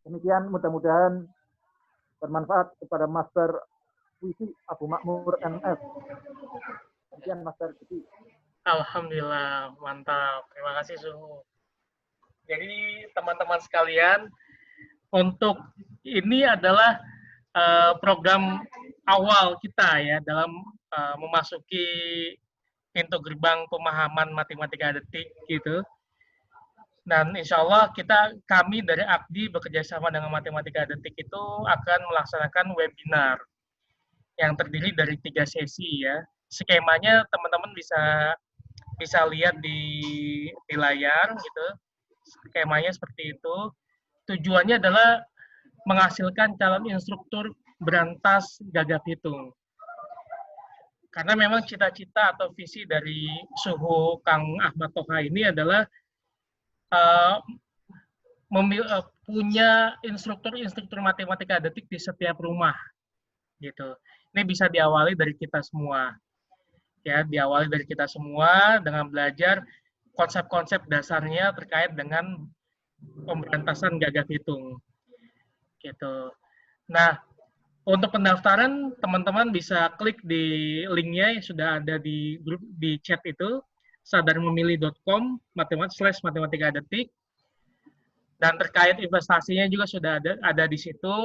Demikian mudah-mudahan bermanfaat kepada Master Puisi Abu Makmur MF. Demikian Master Puisi. Alhamdulillah, mantap. Terima kasih Suhu. Jadi teman-teman sekalian, untuk ini adalah program awal kita ya dalam memasuki pintu gerbang pemahaman matematika detik gitu. Dan insya Allah kami dari APDI bekerja sama dengan Matematika Detik itu akan melaksanakan webinar yang terdiri dari 3 sesi ya. Skemanya teman-teman bisa lihat di layar gitu. Skemanya seperti itu. Tujuannya adalah menghasilkan calon instruktur berantas gagap hitung. Karena memang cita-cita atau visi dari Suhu Kang Ahmad Toha ini adalah punya instruktur matematika detik di setiap rumah gitu. Ini bisa diawali dari kita semua. Ya, diawali dari kita semua dengan belajar konsep-konsep dasarnya terkait dengan pemberantasan gagap hitung. Gitu. Nah, untuk pendaftaran teman-teman bisa klik di linknya yang sudah ada di grup di chat itu sadarmemilih.com /matematika detik. Dan terkait investasinya juga sudah ada di situ.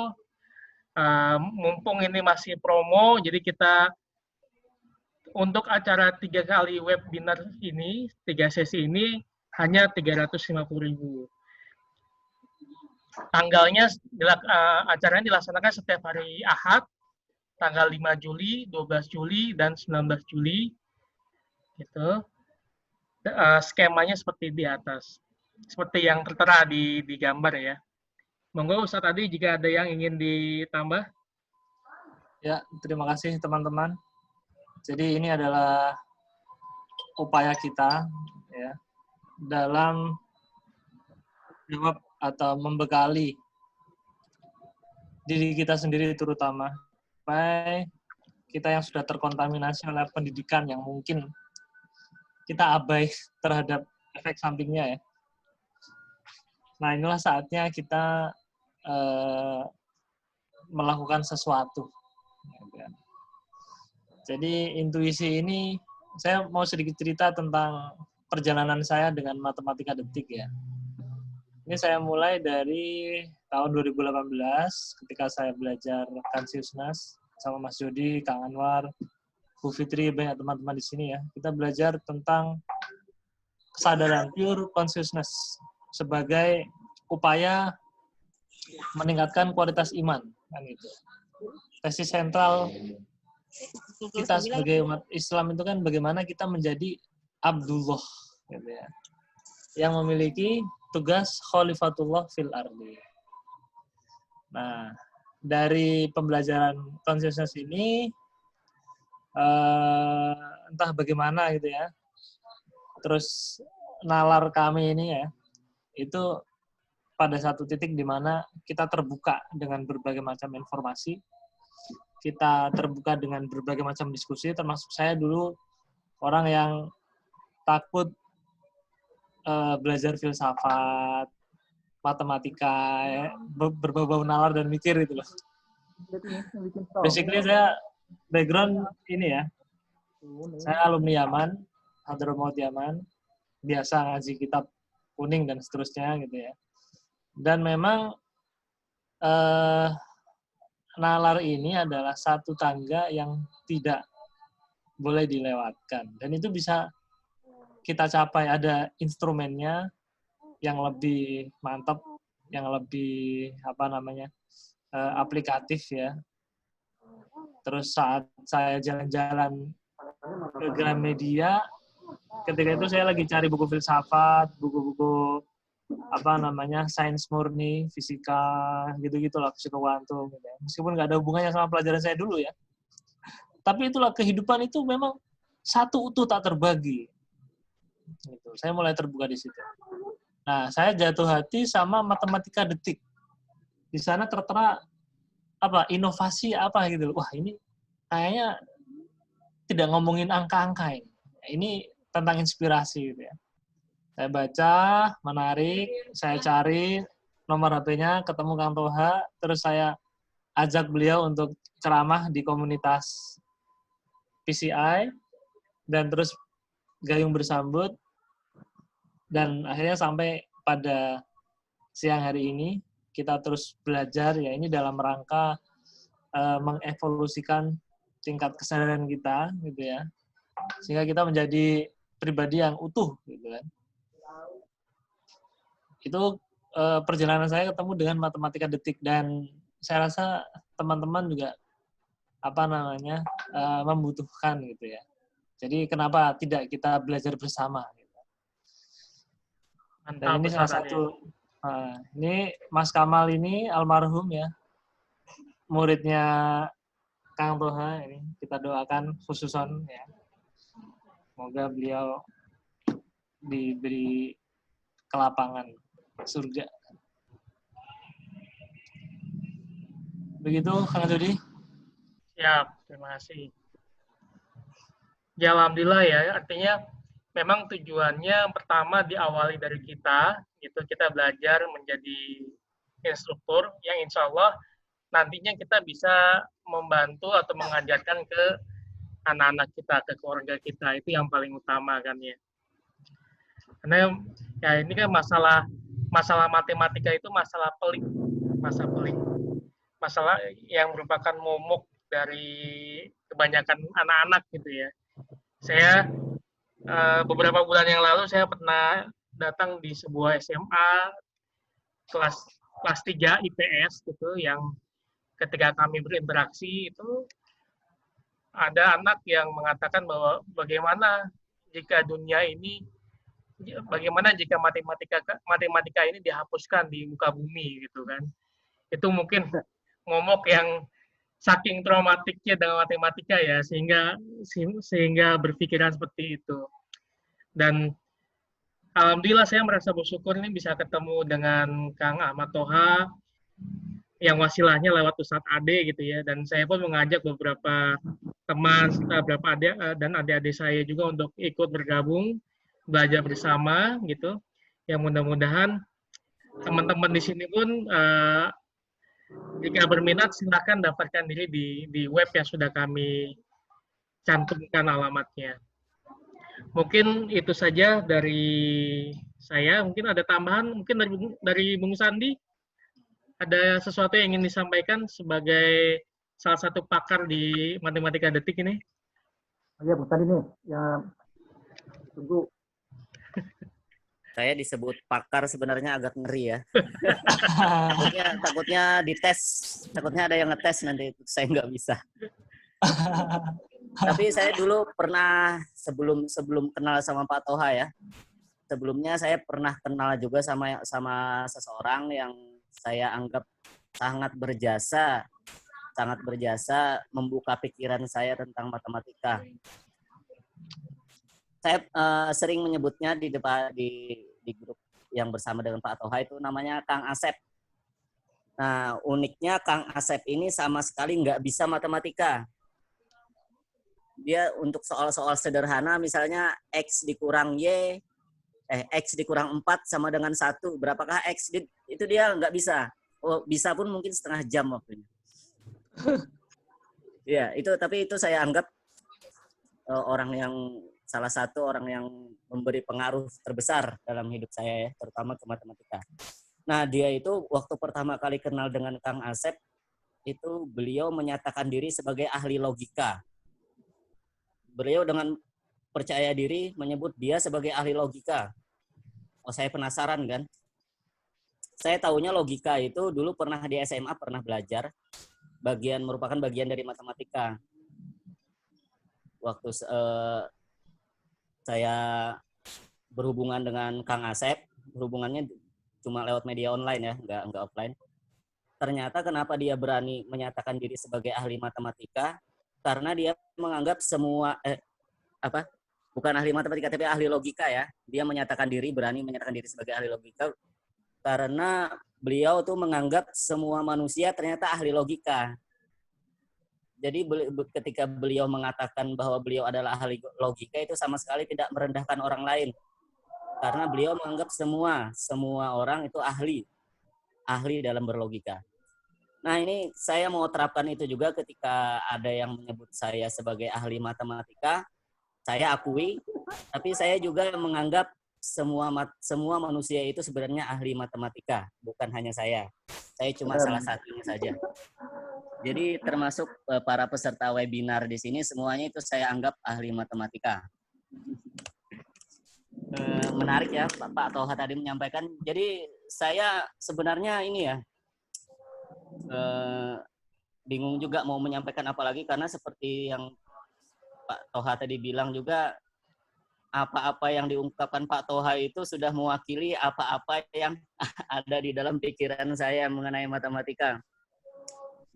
Mumpung ini masih promo, jadi kita untuk acara 3 kali webinar ini, 3 sesi ini hanya 350.000. Tanggalnya acaranya dilaksanakan setiap hari Ahad, tanggal 5 Juli, 12 Juli, dan 19 Juli. Gitu. Skemanya seperti di atas. Seperti yang tertera di gambar ya. Monggo Ustadz Adi jika ada yang ingin ditambah. Ya, terima kasih teman-teman. Jadi ini adalah upaya kita ya dalam jawab atau membekali diri kita sendiri terutama supaya kita yang sudah terkontaminasi oleh pendidikan yang mungkin kita abai terhadap efek sampingnya ya. Nah, inilah saatnya kita melakukan sesuatu. Jadi intuisi ini, saya mau sedikit cerita tentang perjalanan saya dengan matematika detik ya. Ini saya mulai dari tahun 2018 ketika saya belajar Kansiusnas sama Mas Jody, Kang Anwar, Bu Fitri, banyak teman-teman di sini ya. Kita belajar tentang kesadaran pure consciousness sebagai upaya meningkatkan kualitas iman kan itu. Tesis sentral kita sebagai umat Islam itu kan bagaimana kita menjadi Abdullah gitu ya. Yang memiliki tugas khalifatullah fil ardi. Nah, dari pembelajaran consciousness ini entah bagaimana gitu ya. Terus nalar kami ini ya, itu pada satu titik di mana kita terbuka dengan berbagai macam informasi, kita terbuka dengan berbagai macam diskusi, termasuk saya dulu orang yang takut belajar filsafat, matematika, ya, berbau-bau nalar dan mikir gitu loh. Basically saya background ini ya, saya alumni Yaman, Hadramaut Yaman, biasa ngaji kitab kuning dan seterusnya gitu ya. Dan memang nalar ini adalah satu tangga yang tidak boleh dilewatkan. Dan itu bisa kita capai, ada instrumennya yang lebih mantap, yang lebih aplikatif ya. Terus saat saya jalan-jalan ke Gramedia, ketika itu saya lagi cari buku filsafat, buku-buku sains murni, fisika, gitu-gitu lah, fisika kuantum. Gitu ya. Meskipun nggak ada hubungannya sama pelajaran saya dulu ya. Tapi itulah kehidupan itu memang satu utuh tak terbagi. Gitu. Saya mulai terbuka di situ. Nah, saya jatuh hati sama matematika detik. Di sana tertera inovasi apa gitu. Wah, ini kayaknya tidak ngomongin angka-angka ini. Ini tentang inspirasi gitu ya. Saya baca, menarik, saya cari nomor HP-nya, ketemu Kang Toha, terus saya ajak beliau untuk ceramah di komunitas PCI, dan terus gayung bersambut, dan akhirnya sampai pada siang hari ini, kita terus belajar, ya ini dalam rangka mengevolusikan tingkat kesadaran kita, gitu ya. sehingga kita menjadi pribadi yang utuh gitu kan. Itu perjalanan saya ketemu dengan matematika detik, dan saya rasa teman-teman juga membutuhkan gitu ya. Jadi kenapa tidak kita belajar bersama gitu. Dan ini salah satu ini Mas Kamal ini almarhum ya, muridnya Kang Toha, ini kita doakan khususon ya. Semoga beliau diberi kelapangan surga. Begitu Kang Dodi. Siap, terima kasih. Ya, alhamdulillah ya, artinya memang tujuannya pertama diawali dari kita, gitu, kita belajar menjadi instruktur yang insya Allah nantinya kita bisa membantu atau mengajarkan ke anak-anak kita, ke keluarga kita, itu yang paling utama kan ya. Karena ya ini kan masalah matematika itu masalah pelik, masalah yang merupakan momok dari kebanyakan anak-anak gitu ya. Saya beberapa bulan yang lalu saya pernah datang di sebuah SMA kelas 3 IPS gitu, yang ketika kami berinteraksi itu ada anak yang mengatakan bahwa bagaimana jika matematika ini dihapuskan di muka bumi gitu kan. Itu mungkin momok yang saking traumatiknya dengan matematika ya, sehingga berpikiran seperti itu. Dan alhamdulillah saya merasa bersyukur ini bisa ketemu dengan Kang Ahmad Toha yang wasilahnya lewat Ustadz Ade gitu ya, dan saya pun mengajak beberapa teman, beberapa adik dan adik-adik saya juga untuk ikut bergabung belajar bersama gitu. Yang mudah-mudahan teman-teman di sini pun jika berminat silakan daftarkan diri di web yang sudah kami cantumkan alamatnya. Mungkin itu saja dari saya. Mungkin ada tambahan, mungkin dari Bung Sandi. Ada sesuatu yang ingin disampaikan sebagai salah satu pakar di matematika detik ini? Ya, Bung Sandi nih, ya tunggu. Saya disebut pakar sebenarnya agak ngeri ya. takutnya dites, takutnya ada yang ngetes nanti, saya nggak bisa. Tapi saya dulu pernah sebelum kenal sama Pak Toha ya. Sebelumnya saya pernah kenal juga sama seseorang yang saya anggap sangat berjasa membuka pikiran saya tentang matematika. Saya sering menyebutnya di grup yang bersama dengan Pak Toha itu namanya Kang Asep. Nah, uniknya Kang Asep ini sama sekali nggak bisa matematika. Dia untuk soal-soal sederhana, misalnya X dikurang 4 sama dengan 1, berapakah X? Itu dia nggak bisa. Oh, bisa pun mungkin setengah jam waktunya. Ya, tapi itu saya anggap salah satu orang yang memberi pengaruh terbesar dalam hidup saya ya, terutama ke matematika. Nah, dia itu waktu pertama kali kenal dengan Kang Asep, itu beliau menyatakan diri sebagai ahli logika. Beliau dengan percaya diri menyebut dia sebagai ahli logika. Oh, saya penasaran kan. Saya tahunya logika itu dulu pernah di SMA pernah belajar, merupakan bagian dari matematika. Waktu saya berhubungan dengan Kang Asep, berhubungannya cuma lewat media online ya, nggak offline. Ternyata kenapa dia berani menyatakan diri sebagai ahli matematika? Karena dia menganggap bukan ahli matematika tapi ahli logika ya. Dia berani menyatakan diri sebagai ahli logika karena beliau tuh menganggap semua manusia ternyata ahli logika. Jadi ketika beliau mengatakan bahwa beliau adalah ahli logika itu sama sekali tidak merendahkan orang lain. Karena beliau menganggap semua orang itu ahli dalam berlogika. Nah, ini saya mau terapkan itu juga ketika ada yang menyebut saya sebagai ahli matematika. Saya akui, tapi saya juga menganggap semua manusia itu sebenarnya ahli matematika, bukan hanya saya. Saya cuma salah satunya saja. Jadi termasuk para peserta webinar di sini semuanya itu saya anggap ahli matematika. Menarik ya Pak Toha tadi menyampaikan. Jadi saya sebenarnya ini ya bingung juga mau menyampaikan apa lagi, karena seperti yang Pak Toha tadi bilang juga, apa-apa yang diungkapkan Pak Toha itu sudah mewakili apa-apa yang ada di dalam pikiran saya mengenai matematika.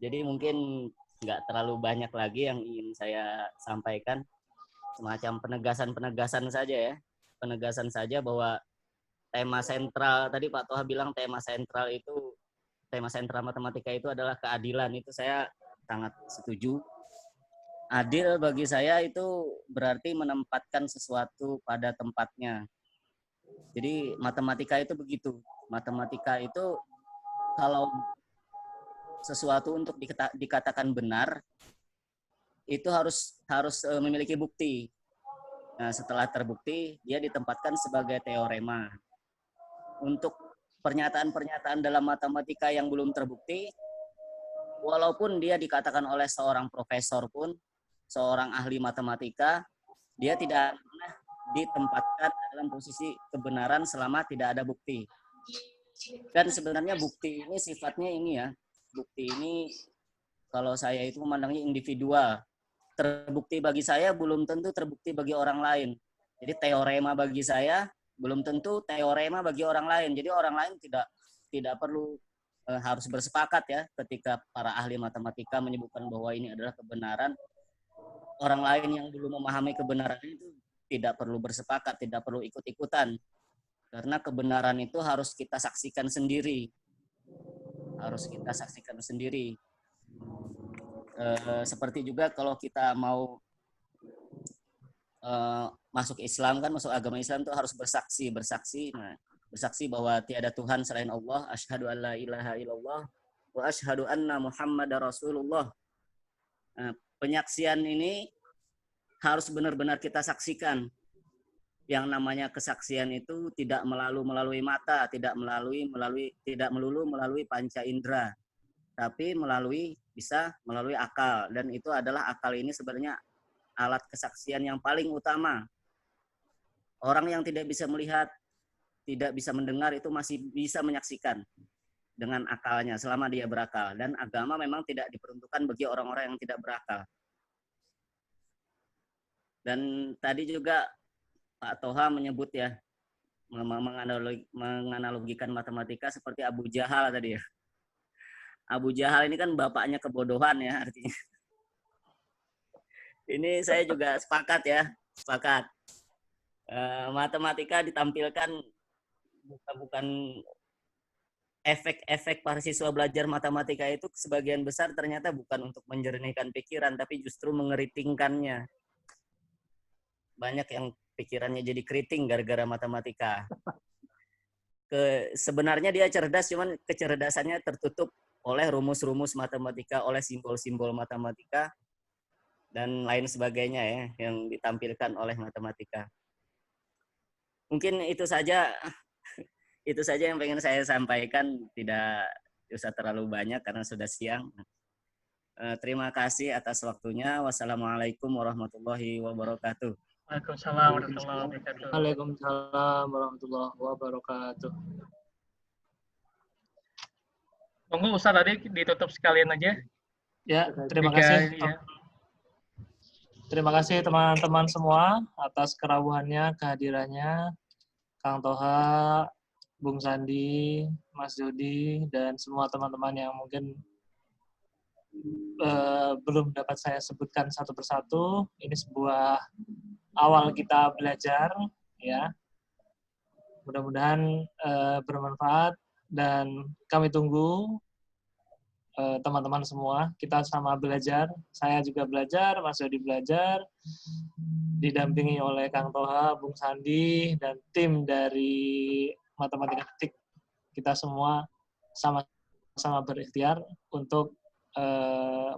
Jadi mungkin nggak terlalu banyak lagi yang ingin saya sampaikan, semacam penegasan-penegasan saja ya. Penegasan saja bahwa tema sentral, tadi Pak Toha bilang tema sentral matematika itu adalah keadilan. Itu saya sangat setuju. Adil bagi saya itu berarti menempatkan sesuatu pada tempatnya. Jadi matematika itu begitu. Matematika itu kalau sesuatu untuk dikatakan benar itu harus memiliki bukti. Nah, setelah terbukti dia ditempatkan sebagai teorema. Untuk pernyataan-pernyataan dalam matematika yang belum terbukti, walaupun dia dikatakan oleh seorang profesor pun, seorang ahli matematika, dia tidak pernah ditempatkan dalam posisi kebenaran selama tidak ada bukti. Dan sebenarnya bukti ini sifatnya ini ya, bukti ini kalau saya itu memandangnya individual. Terbukti bagi saya belum tentu terbukti bagi orang lain. Jadi teorema bagi saya belum tentu teorema bagi orang lain. Jadi orang lain tidak perlu harus bersepakat ya ketika para ahli matematika menyebutkan bahwa ini adalah kebenaran. Orang lain yang belum memahami kebenaran itu tidak perlu bersepakat, tidak perlu ikut-ikutan. Karena kebenaran itu harus kita saksikan sendiri. Harus kita saksikan sendiri. Seperti juga kalau kita mau masuk Islam kan, masuk agama Islam itu harus bersaksi. Nah, bersaksi bahwa tiada Tuhan selain Allah, asyhadu an la ilaha illallah wa asyhadu anna Muhammadar Rasulullah. Nah, penyaksian ini harus benar-benar kita saksikan. Yang namanya kesaksian itu tidak melalui mata, tidak melulu melalui panca indera, tapi bisa melalui akal. Dan itu adalah akal ini sebenarnya alat kesaksian yang paling utama. Orang yang tidak bisa melihat, tidak bisa mendengar itu masih bisa menyaksikan dengan akalnya selama dia berakal. Dan agama memang tidak diperuntukkan bagi orang-orang yang tidak berakal. Dan tadi juga Pak Toha menyebut ya, menganalogikan matematika seperti Abu Jahal tadi ya. Abu Jahal ini kan bapaknya kebodohan ya artinya. Ini saya juga sepakat. Matematika ditampilkan bukan efek-efek para siswa belajar matematika itu sebagian besar ternyata bukan untuk menjernihkan pikiran, tapi justru mengeritingkannya. Banyak yang pikirannya jadi keriting gara-gara matematika. Sebenarnya dia cerdas, cuman kecerdasannya tertutup oleh rumus-rumus matematika, oleh simbol-simbol matematika, dan lain sebagainya ya, yang ditampilkan oleh matematika. Mungkin itu saja yang pengen saya sampaikan, tidak usah terlalu banyak karena sudah siang. Terima kasih atas waktunya. Wassalamualaikum warahmatullahi wabarakatuh. Waalaikumsalam warahmatullahi wabarakatuh. Waalaikumsalam warahmatullahi wabarakatuh. Monggo Ustaz tadi ditutup sekalian aja. Ya, terima kasih. Ya. Terima kasih teman-teman semua atas kerabuhannya, kehadirannya, Kang Toha, Bung Sandi, Mas Jody, dan semua teman-teman yang mungkin belum dapat saya sebutkan satu persatu. Ini sebuah awal kita belajar, ya. Mudah-mudahan bermanfaat dan kami tunggu teman-teman semua. Kita sama belajar. Saya juga belajar, Mas Jody belajar, didampingi oleh Kang Toha, Bung Sandi, dan tim dari Matematika Ketik. Kita semua sama-sama berikhtiar untuk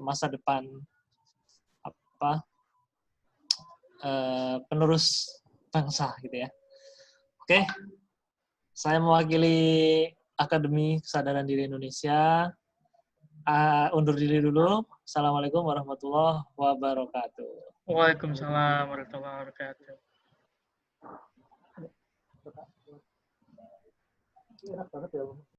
masa depan penerus bangsa gitu ya. Oke. Saya mewakili Akademi Kesadaran Diri Indonesia undur diri dulu. Assalamualaikum warahmatullahi wabarakatuh. Waalaikumsalam warahmatullahi wabarakatuh. Enak banget ya.